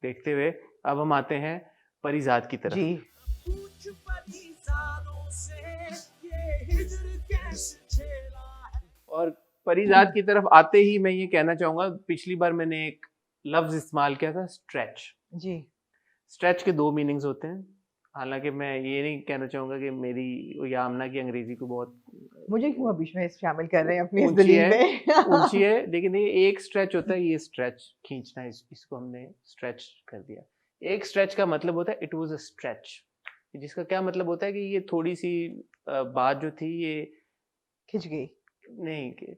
देखते हुए. अब हम आते हैं परिजात की तरफ. जी और परिजात की तरफ आते ही मैं ये कहना चाहूंगा, पिछली बार मैंने एक लफ्ज इस्तेमाल किया था, स्ट्रेच. जी. स्ट्रेच के दो मीनिंग्स होते हैं, हालांकि मैं ये नहीं कहना चाहूंगा कि मेरी या आमना की अंग्रेजी को बहुत, मुझे क्यों बीच में शामिल कर रहे हैं अपनी इस दलील में ऊंची है, लेकिन ये एक स्ट्रेच होता है, ये स्ट्रेच खींचना, इसको हमने स्ट्रेच कर दिया. एक स्ट्रेच का मतलब होता है इट वाज अ स्ट्रेच, जिसका क्या मतलब होता है कि ये थोड़ी सी बात जो थी ये खिंच गई, नहीं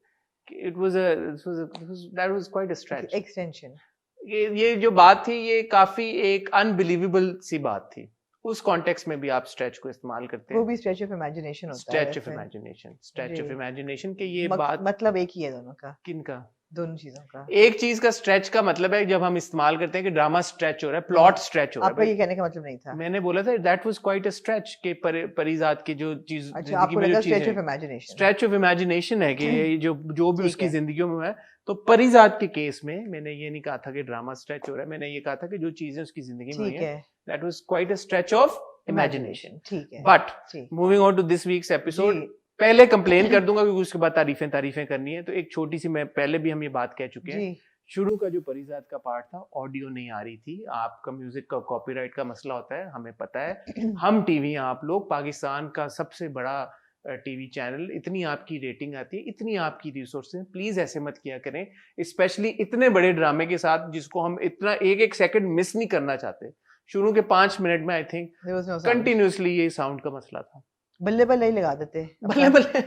it was that was quite a stretch, extension. ये जो बात थी ये काफी एक अनबिलीवेबल सी बात थी, उस कॉन्टेक्स्ट में भी आप स्ट्रेच को इस्तेमाल करते हैं. वो भी स्ट्रेच ऑफ इमेजिनेशन होता है, स्ट्रेच ऑफ इमेजिनेशन के ये बात मतलब एक ही है दोनों का. किनका? दोनों चीजों का. एक चीज का स्ट्रेच का मतलब है जब हम इस्तेमाल करते हैं कि ड्रामा स्ट्रेच हो रहा है, प्लॉट स्ट्रेच हो रहा है. आपका ये कहने का मतलब नहीं था, मैंने बोला था that was quite a stretch के परिजात की जो चीज, अच्छा आपको लगा stretch of imagination. Stretch of imagination है कि जो भी उसकी जिंदगी में है. तो परिजात के केस में मैंने ये नहीं कहा था कि ड्रामा स्ट्रेच हो रहा है, मैंने ये कहा था कि जो चीजें उसकी जिंदगी में है that was quite a stretch of imagination. ठीक है, but moving on to this week's episode, पहले कंप्लेन कर दूंगा क्योंकि उसके बाद तारीफें करनी है. तो एक छोटी सी, मैं पहले भी हम ये बात कह चुके हैं, शुरू का जो परिजात का पार्ट था ऑडियो नहीं आ रही थी. आपका म्यूजिक का कॉपीराइट का मसला होता है, हमें पता है. हम टीवी, आप लोग पाकिस्तान का सबसे बड़ा टीवी चैनल, इतनी आपकी रेटिंग आती है, इतनी आपकी रिसोर्सेज, प्लीज ऐसे मत किया करें, स्पेशली इतने बड़े ड्रामे के साथ जिसको हम इतना एक सेकंड मिस नहीं करना चाहते. शुरू के 5 मिनट में आई थिंक कंटिन्यूसली ये साउंड का मसला था. बल्ले बल्ले ही लगा देते, बल्ले बल्ले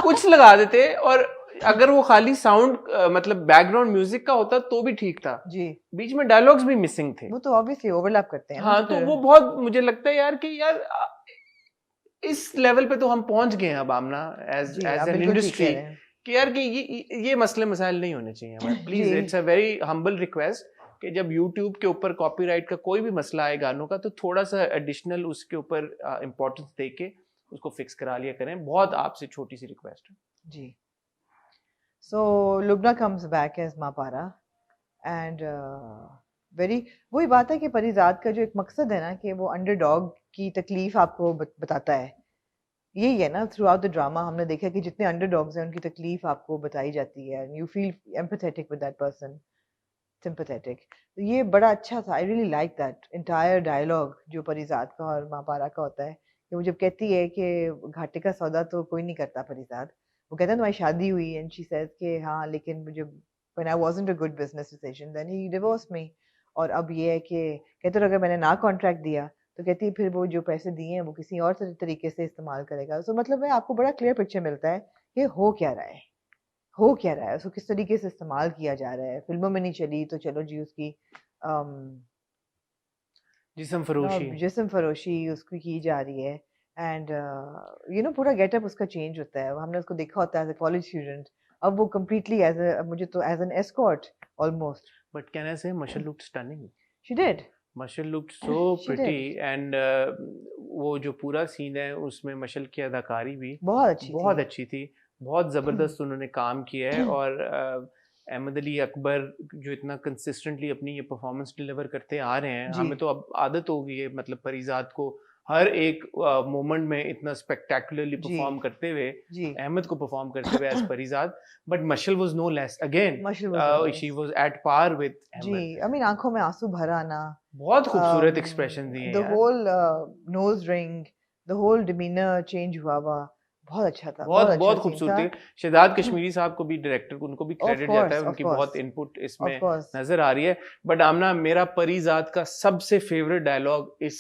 कुछ लगा देते, और अगर वो खाली साउंड मतलब बैकग्राउंड म्यूजिक का होता तो भी ठीक था, जी, बीच में डायलॉग्स भी मिसिंग थे। वो तो ऑब्वियसली ओवरलैप करते हैं ना, हाँ, तो वो बहुत मुझे लगता है यार कि यार इस लेवल पे तो हम पहुंच गए हैं अब आमना एज जी, एज आप एन बिल्कुल ठीक कह इंडस्ट्री रहे हैं। कि यार कि ये मसले मसाइल नहीं होने चाहिए हमारे, प्लीज। जी, it's a very humble request कि जब YouTube के ऊपर कॉपीराइट का कोई भी मसला आए गानों का, तो थोड़ा सा एडिशनल उसके ऊपर इम्पोर्टेंस दे के उसको फिक्स करा लिया करें। बहुत आपसे छोटी सी रिक्वेस्ट है जी। So Lubna comes back as Mapara and very वही बात है कि परिजात का जो एक मकसद है ना कि वो अंडरडॉग की तकलीफ आपको बताता है, यही है ना थ्रू आउट द ड्रामा। हमने देखा कि जितने अंडरडॉग्स हैं उनकी तकलीफ आपको बताई जाती है, you feel empathetic with that person, sympathetic. तो ये बड़ा अच्छा था, I really like that entire dialogue जो परिजात का और मापारा का होता है कि वो जब कहती है कि घाटे का सौदा तो कोई नहीं करता परिजात, वो कहता है तुम्हारी शादी हुई एंड शी सेज कि हाँ लेकिन मुझे when I wasn't a good business decision then he divorced me। और अब ये है कि कहते हैं अगर मैंने ना कॉन्ट्रैक्ट दिया तो कहती है फिर वो जो पैसे दिए हैं वो किसी और तरीके से इस्तेमाल करेगा। तो मतलब है आपको बड़ा क्लियर पिक्चर मिलता है कि हो क्या रहा है, हो क्या रहा है, उसको किस तरीके से इस्तेमाल किया जा रहा है। फिल्मों में नहीं चली तो चलो जी उसकी जिस्म फरोशी। जिस्म फरोशी उसकी की जा रही है एंड यू नो पूरा गेटअप उसका चेंज होता है। हमने उसको देखा होता है एज अ कॉलेज स्टूडेंट, अब वो कम्प्लीटली एज अ मुझे तो as an escort almost. But can I say Mashal looked stunning, she did, Mashal looked so She pretty did. And वो जो पूरा सीन है उसमें मशल की अदाकारी भी बहुत बहुत थी। अच्छी थी, बहुत ज़बरदस्त उन्होंने काम किया है। और अहमद अली अकबर जो इतना कंसिस्टेंटली अपनी ये परफॉर्मेंस डिलीवर करते आ रहे हैं, जी। हमें तो अब आदत हो गई है मतलब परिजात को हर एक मोमेंट में इतना स्पेक्टेकुलरली जी। परफॉर्म करते हुए, जी, अहमद को परफॉर्म करते हुए as Parijat. But Mashal was no less again, Mashal was she was at par with जी, अहमद। आई मीन आंखों में आंसू भर आना, बहुत खूबसूरत एक्सप्रेशन दिए द यार, whole nose ring, the whole demeanour change हुआ बहुत अच्छा था, बहुत बहुत अच्छा बहुत सीन खूबसूरत था। थी। शहजाद कश्मीरी साहब को भी, डायरेक्टर को, उनको भी ऑफ क्रेडिट जाता है, कोर्स, ऑफ उनकी बहुत कोर्स, इनपुट ऑफ इसमें कोर्स। नजर आ रही है। बट आमना, मेरा परिजात का सबसे फेवरेट डायलॉग इस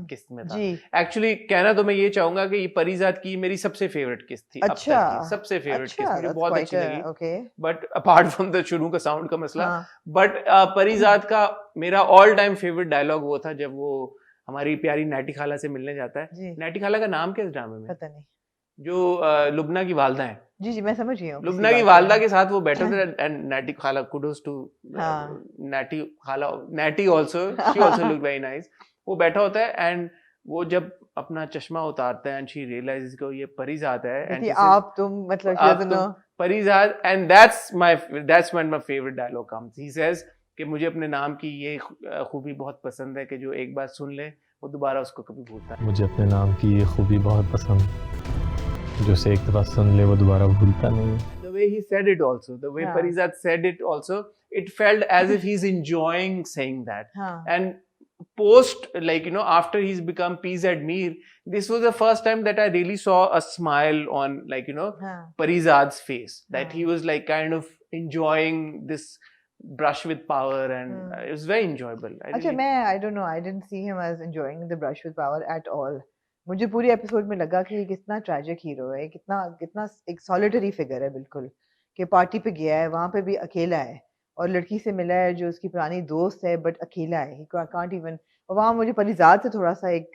किस्त में था। जी, एक्चुअली कहना तो मैं ये चाहूंगा कि ये परिजात की मेरी सबसे फेवरेट किस्त थी अब अच्छा, तक की, सबसे फेवरेट अच्छा, किस्त मुझे that's बहुत quite अच्छी लगी। okay। But apart from the शुरू का साउंड का मसला, हाँ, बट परिजात का मेरा ऑल टाइम फेवरेट डायलॉग वो था जब वो हमारी प्यारी नैटी खाला से मिलने जाता है। जी, नैटी खाला का नाम क्या है इस ड्रामे में? पता नहीं। जो लुबना की वालदा है, जी, जी, मैं समझ गई हूँ किसकी लुबना की बात कर वालदा रहे के हैं। साथ वो बैठे थे एंड नैटी खाला, कुडोस टू हाँ। नैटी खाला, natty also, she also look very nice. वो बैठा होता है एंड वो जब अपना चश्मा उतारता है एंड शी रियलाइजेस को ये परिजात है एंड कहती आप तुम मतलब she आप doesn't तुम know। Parijat, and that's when my favourite dialogue comes. He says कि मुझे अपने नाम की ये खूबी बहुत पसंद है कि जो एक बार सुन ले वो दोबारा उसको कभी भूलता नहीं। मुझे अपने नाम की ये खूबी बहुत पसंद, जो उसे एक दफा सुन ले वो दोबारा भूलता नहीं। The way he said it also, the way हाँ। Parizat said it also, it felt as if he's enjoying saying that. हाँ, And post, like, you know, after he's become PZ Mir, this was the first time that I really saw a smile on, like, you know, हाँ, Parizat's face, that हाँ। he was like kind of enjoying this brush with power, and it was very enjoyable. I अच्छा, really, मैं I don't know, I didn't see him as enjoying the brush with power at all। मुझे पूरी episode में लगा कि ये कितना tragic hero है, कितना कितना एक सॉलिटरी फिगर है बिल्कुल, कि पार्टी पे गया है वहां पे भी अकेला है और लड़की से मिला है जो उसकी पुरानी दोस्त है बट अकेला है, ही कांट इवन। और वहां मुझे परिजात से थोड़ा सा एक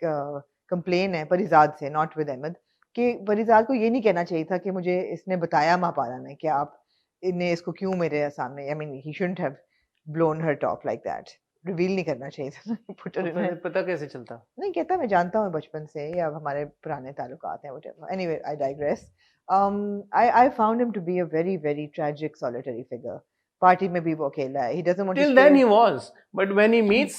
कंप्लेन है, परिजात से, नॉट विद अहमद, कि परिजात को ये नहीं कहना चाहिए था कि मुझे इसने बताया मापारा ने कि आप इन्हें इसको क्यों मेरे सामने, I mean he shouldn't have blown her top like that, reveal नहीं करना चाहिए था। Put her तो in a- फिर पता कैसे चलता? नहीं कहता, मैं जानता हूँ बचपन से या हमारे पुराने ताल्लुकात हैं whatever। Anyway, I digress। I found him to be a very very tragic solitary figure। Party में भी वो अकेला है, he doesn't want to Till share। then he was, but when he meets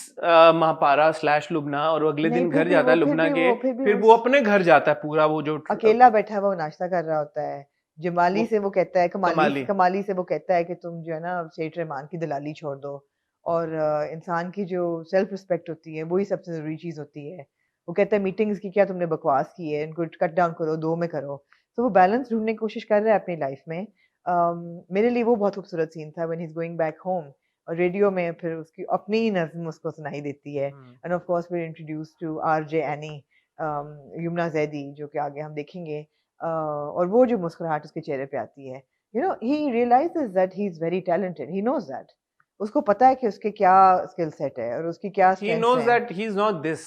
Mahapara / Lubna और वो अगले नहीं, दिन फिर घर भी जाता है वो- फिर लुबना भी के, वो- फिर भी फिर वो वो अपने घर जाता है पूरा, वो जो अकेला बैठा हुआ वो नाश्ता कर रहा होता है। जमाली वो- से वो कहता है, कमाली। कमाली से वो कहता है कि तुम जो है ना सेठ रहमान की दलाली छोड़ दो, और इंसान की जो सेल्फ रिस्पेक्ट होती है वही सबसे जरूरी चीज होती है। वो कहता है मीटिंग्स की क्या तुमने बकवास की है, इनको कट डाउन करो, 2 में करो। तो वो बैलेंस ढूंढने की कोशिश कर रहा है अपनी लाइफ में। मेरे लिए वो बहुत खूबसूरत सीन था when he is going back home, और रेडियो में फिर उसकी अपनी ही नज्म उसको सुनाई देती है। And of course we introduce to RJ Annie, Yamuna Zaidi, जो कि आगे हम देखेंगे। और वो जो मुस्कुराहट उसके चेहरे पे आती है, you know, he realizes that he's very talented. He knows that. उसको पता है कि उसके क्या skill set है और उसकी क्या He strengths knows हैं. that he's not this.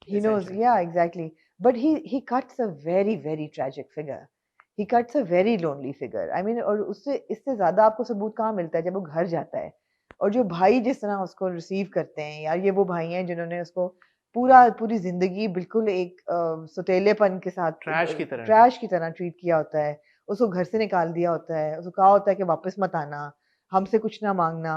He knows, essentially. yeah, exactly. But he cuts a very, very tragic figure. He cuts a very lonely figure. I mean, और उससे इससे ज़्यादा आपको सबूत कहाँ मिलता है जब वो घर जाता है और जो भाई जिस तरह उसको रिसीव करते हैं, यार ये वो भाई हैं जिन्होंने उसको पूरी जिंदगी बिल्कुल एक सौतेलेपन के साथ ट्रैश की तरह ट्रीट किया होता है. उसको घर से निकाल दिया होता है, उसको कहा होता है कि वापस मत आना, हमसे कुछ ना मांगना.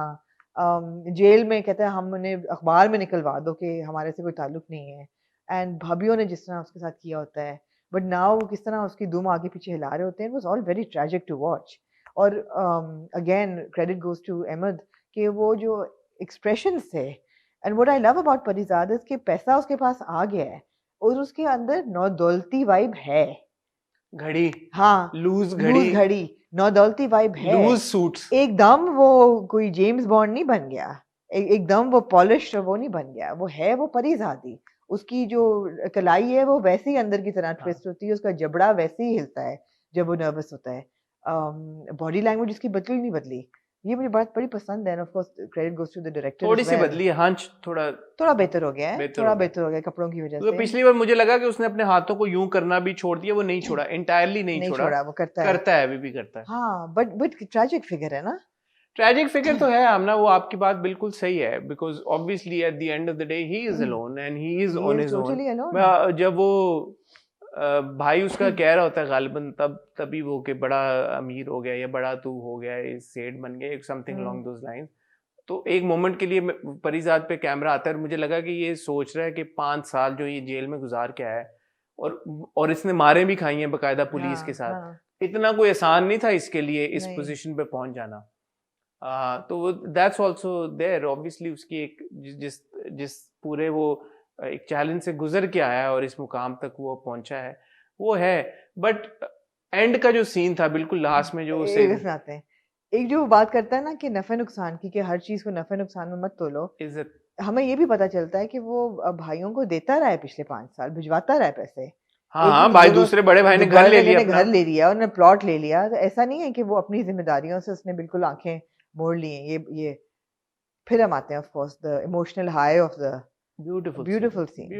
जेल में कहता है हम उन्हें अखबार में निकलवा दो कि हमारे से कोई ताल्लुक नहीं है. एंड भाभीियों ने जिस तरह उसके साथ किया होता है, बट नाउ वो किस तरह उसकी दुम आगे पीछे हिला रहे होते हैं, was all very tragic to watch. और again credit goes to Ahmed कि वो जो एक्सप्रेशंस थे. And what I love about Parizaad is कि पैसा उसके पास आ गया है और उसके अंदर नौदौलती वाइब है. घड़ी, हाँ, लूज घड़ी, नौदौलती वाइब है. Loose suits. एकदम वो कोई जेम्स बॉन्ड नहीं बन गया, एकदम वो पॉलिश वो नहीं बन गया. वो है वो परिजादी. उसकी जो कलाई है वो वैसे ही अंदर की तरह ट्विस्ट होती है, उसका जबड़ा वैसे ही हिलता है जब वो नर्वस होता है. बॉडी लैंग्वेज उसकी बदली नहीं बदली. ये मुझे बड़ी पसंद है. Of course credit goes to the director. थोड़ी सी बदली है, हंच थोड़ा बेहतर हो गया है, थोड़ा बेहतर हो गया कपड़ों की वजह तो से. पिछली बार मुझे लगा कि उसने अपने हाथों को यूं करना भी छोड़ दिया, वो नहीं छोड़ा, इंटायरली नहीं छोड़ा, वो करता है अभी भी करता है. हाँ, बट ट्रैजिक फिगर है ना. ट्रैजिक फिगर तो है आमना, वो आपकी बात बिल्कुल सही है, because obviously at the end of the day he is alone and he is on his own. जब वो भाई उसका कह रहा होता है गालिबन तभी वो कि बड़ा अमीर हो गया या बड़ा तू हो गया, इस सेठ बन गया, समथिंग अलोंग दोस लाइंस. तो एक मोमेंट के लिए परिजाद पे कैमरा आता है और मुझे लगा कि ये सोच रहा है कि 5 साल जो ये जेल में गुजार के आया है और इसने मारे भी खाई हैं बकायदा पुलिस के साथ. इतना कोई आसान नहीं था इसके लिए इस पोजीशन पे पहुंच जाना. तो दैट्स आल्सो देयर. ऑब्वियसली उसकी एक जिस पूरे वो एक चैलेंज से गुजर के आया और इस मुकाम तक वो पहुंचा है वो है. बट एंड का जो सीन था बिल्कुल लास्ट में जो उसे आते हैं, एक जो बात करता है ना कि नफे नुकसान की, कि हर चीज को नफे नुकसान में मत तोलो. इज्जत, हमें ये भी पता चलता है कि वो भाइयों को देता रहा है पिछले 5 साल, भिजवाता रहा है पैसे. हाँ, भाई दूसरे बड़े भाई ने घर ले लिया, उन्होंने प्लॉट ले लिया. तो ऐसा नहीं है कि वो अपनी जिम्मेदारियों से उसने बिल्कुल आंखें मोड़ ली हैं. ये फिर हम आते हैं of course the emotional high of the beautiful scene.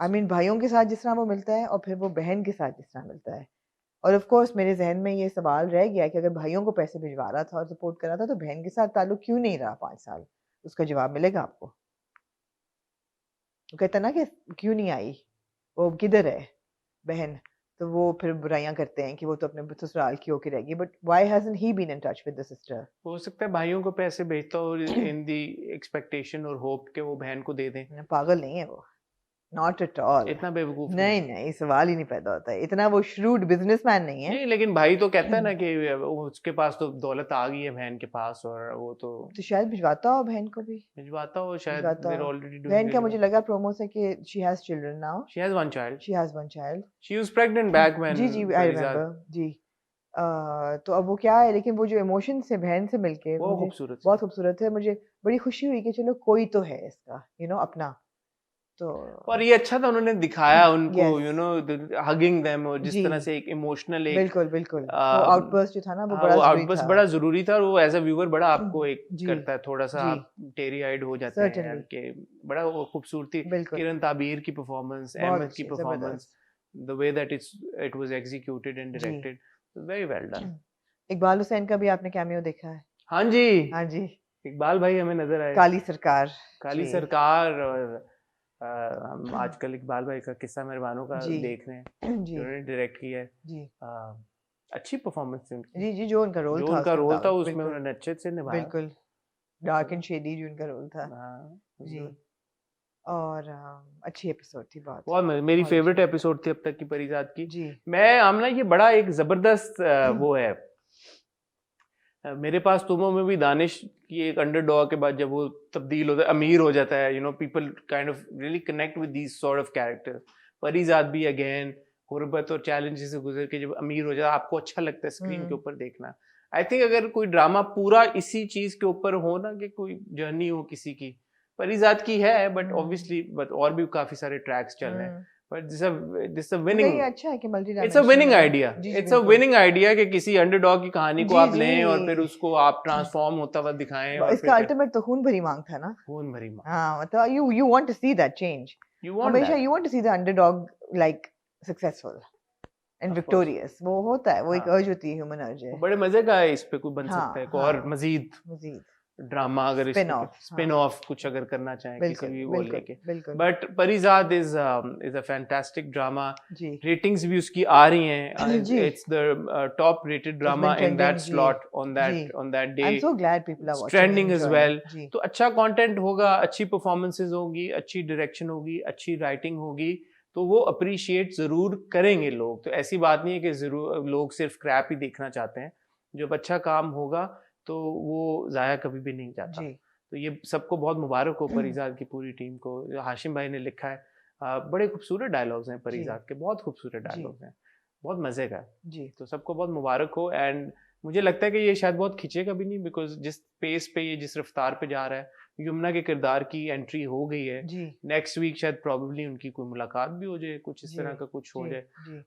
I mean भाइयों के साथ जिस तरह वो मिलता है और फिर वो बहन के साथ जिस तरह मिलता है. और ऑफ कोर्स मेरे जहन में ये सवाल रह गया कि अगर भाइयों को पैसे भिजवा रहा था और सपोर्ट कर रहा था तो बहन के साथ ताल्लुक क्यों नहीं रहा 5 साल. उसका जवाब मिलेगा आपको. वो कहता ना कि क्यों नहीं आई, वो किधर है बहन. तो वो फिर बुराइयां करते हैं कि वो तो अपने ससुराल की होके रहेगी. But why hasn't he been in touch with the sister. हो सकता है भाइयों को पैसे भेजता हो इन दी एक्सपेक्टेशन और होप के वो बहन को दे दें. पागल नहीं है वो, नॉट एट ऑल. इतना बेवकूफ नहीं, सवाल ही नहीं पैदा होता है. इतना वो श्रूड बिजनेसमैन नहीं है. नहीं, लेकिन भाई तो कहता है ना कि उसके पास तो दौलत आ गई है बहन के पास और वो तो शायद भिजवाता हो बहन को भी. भिजवाता हो शायद. बहन का मुझे लगा प्रोमो से कि she has children now. She has one child. She was pregnant back when. Ji I remember. जी. तो अब वो क्या है, लेकिन वो जो इमोशन से बहन से मिलके बहुत खूबसूरत है. मुझे बड़ी खुशी हुई कि चलो कोई तो है इसका अपना. तो और ये अच्छा था उन्होंने दिखाया उनको हगिंग देम और जिस तरह से एक इमोशनल एक बिल्कुल वो आउटबर्स्ट जो था ना वो आउटबर्स्ट बड़ा जरूरी था. और वो एज अ व्यूअर बड़ा आपको एक करता है, थोड़ा सा आप टेरी आइड हो जाते हैं कि बड़ा वो खूबसूरती. किरण ताबीर की परफॉर्मेंस, अहमद की performance, the way that it was executed and directed, very well done. Iqbal Hussain का भी आपने कैमियो देखा है? हाँ जी इकबाल भाई हमें नजर आए. काली सरकार और हम आजकल इकबाल भाई का किस्सा मेहरबानों का देख रहे हैं जिन्होंने डायरेक्ट किया है जी. अच्छी परफॉर्मेंस थी उनकी जी. जो उनका रोल था उसमें उन्होंने अच्छे से निभाया. बिल्कुल डार्क एंड शेडी जो उनका रोल था जी. और अच्छी एपिसोड थी. बहुत मेरी फेवरेट एपिसोड थी अब तक की परिजाद की जी. मैं आमना ये बड़ा एक जबरदस्त वो है. मेरे पास तुमों में भी दानिश की एक अंडरडॉग के बाद जब वो तब्दील होता है, अमीर हो जाता है, people kind of really connect with these sort of characters. Parizad भी अगेन गुर्बत और चैलेंजेस से गुजर के जब अमीर हो जाता है, आपको अच्छा लगता है स्क्रीन के ऊपर देखना. आई थिंक अगर कोई ड्रामा पूरा इसी चीज के ऊपर हो ना, कि कोई जर्नी हो किसी की, परिजाद की है बट ऑब्वियसली और भी काफी सारे ट्रैक्स चल रहे हैं, but this is a मगर winning, ये अच्छा है कि multi it's a winning idea, जी जी it's a बिल्कुल winning idea कि किसी अंडरडॉग की कहानी को जी आप लें और फिर जी उसको आप ट्रांसफॉर्म होता हुआ दिखाएं और इसका फिर अल्टीमेट तो खून भरी मांग था ना खून भरी मां, हाँ मतलब you want to see that change you want हमेशा that, you want to see the underdog like successful and of course, victorious वो होता है वो एक हाँ, urge होती है human urge वो है बड़े मजे का है, इस पे कोई बन हाँ सकता है एक हाँ और मजीद मजीद ड्रामा अगर स्पिन इसमें ऑफ स्पिन हाँ ऑफ कुछ अगर करना चाहें किसी बिल्कुल भी वो बिल्कुल लेके, बिल्कुल but Parizaad is a fantastic drama, जी रेटिंग्स भी उसकी आ रही हैं, जी it's the top rated it's drama been in that trending जी स्लॉट ऑन जी that day, I'm so glad people are watching and trending as enjoying well, जी तो अच्छा कंटेंट होगा, अच्छी परफॉर्मेंसेज होगी, अच्छी डायरेक्शन होगी, अच्छी राइटिंग होगी, तो वो अप्रिशिएट जरूर करेंगे लोग, तो ऐसी बात नहीं है कि जरूर लोग सिर्फ क्रैप ही देखना चाहते हैं, जब अच्छा काम होगा तो वो जाया कभी भी नहीं जाता, जी तो ये सबको बहुत मुबारक हो परिजात की पूरी टीम को, जो हाशिम भाई ने लिखा है, बड़े खूबसूरत डायलॉग्स हैं जी परिजात के, बहुत खूबसूरत जी डायलॉग्स हैं, बहुत मजे का है, जी तो सबको बहुत मुबारक हो, एंड मुझे लगता है कि ये शायद बहुत खिंचेगा भी नहीं, बिकॉज जिस पेस पे ये जिस रफ्तार पे जा रहा है, यमुना के किरदार की एंट्री हो गई है, जी नेक्स्ट वीक शायद प्रॉब्लली उनकी कोई मुलाकात भी हो जाए, कुछ इस जी तरह का कुछ हो जी जाए, जी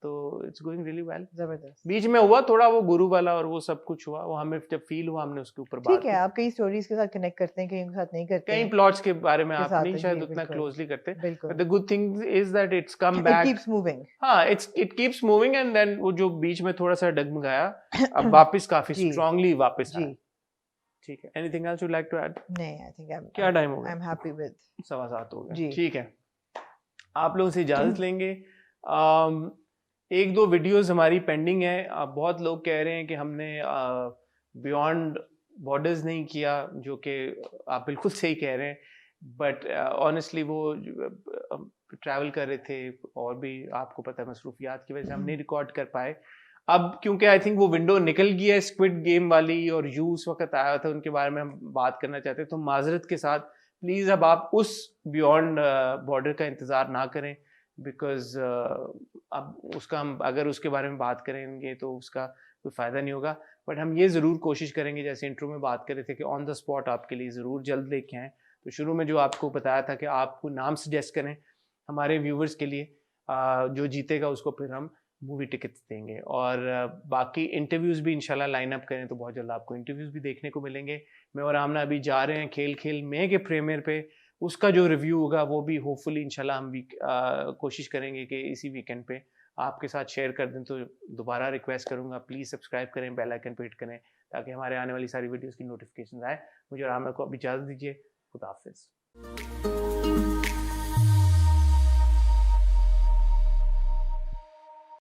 तो इट्स गोइंग रियली वेल, जबरदस्त बीच में हुआ थोड़ा वो गुरु वाला और वो सब कुछ हुआ, वो हमें जब फील हुआ हमने उसके ऊपर ठीक बात है की, आप कई स्टोरीज के साथ कनेक्ट करते हैं कई के साथ नहीं करते कई हैं प्लॉट्स के बारे में के आप साथ नहीं जी शायद उतना बिल्कुल क्लोजली करते, बट बिल्कुल the good thing is that it's come it back, keeps moving हाँ it keeps moving, and then वो जो बीच में थोड़ा सा डगमगाया, अब वापस काफी जी स्ट्रांगली वापस जी आया, ठीक है, anything else you like to add, नहीं आई थिंक क्या टाइम हो गया, I'm happy with 7:15 हो गया, जी ठीक है, आप लोगों से इजाजत लेंगे, एक दो वीडियोस हमारी पेंडिंग है, बहुत लोग कह रहे हैं कि हमने बियॉन्ड बॉर्डर्स नहीं किया, जो कि आप बिल्कुल सही कह रहे हैं, बट ऑनेस्टली वो ट्रैवल कर रहे थे और भी आपको पता है मसरूफियात की वजह से हम नहीं रिकॉर्ड कर पाए, अब क्योंकि आई थिंक वो विंडो निकल गई है स्क्विड गेम वाली, और यू उस वक्त आया था, उनके बारे में हम बात करना चाहते हैं, तो माजरत के साथ प्लीज़ अब आप उस बियॉन्ड बॉर्डर का इंतज़ार ना करें, बिकॉज अब उसका हम अगर उसके बारे में बात करेंगे तो उसका कोई फ़ायदा नहीं होगा, बट हम ये ज़रूर कोशिश करेंगे, जैसे इंट्रो में बात कर रहे थे कि ऑन द स्पॉट आपके लिए ज़रूर जल्द लेके आएँ, तो शुरू में जो आपको बताया था कि आपको नाम सजेस्ट करें हमारे व्यूवर्स के लिए, जो जीतेगा उसको फिर हम मूवी टिकट्स देंगे, और बाकी इंटरव्यूज़ भी इंशाल्लाह लाइन अप करें तो बहुत जल्द आपको इंटरव्यूज़ भी देखने को मिलेंगे, मैं और आमना अभी जा रहे हैं खेल खेल में के प्रीमियर पे, उसका जो रिव्यू होगा वो भी होपफुली इंशाल्लाह हम कोशिश करेंगे कि इसी वीकेंड पे आपके साथ शेयर कर दें, तो दोबारा रिक्वेस्ट करूँगा प्लीज़ सब्सक्राइब करें, बेल आइकन पे हिट करें, ताकि हमारे आने वाली सारी वीडियोज़ की नोटिफिकेशन आए, मुझे और आमना को अब इजाज़त दीजिए, खुदा हाफिज़।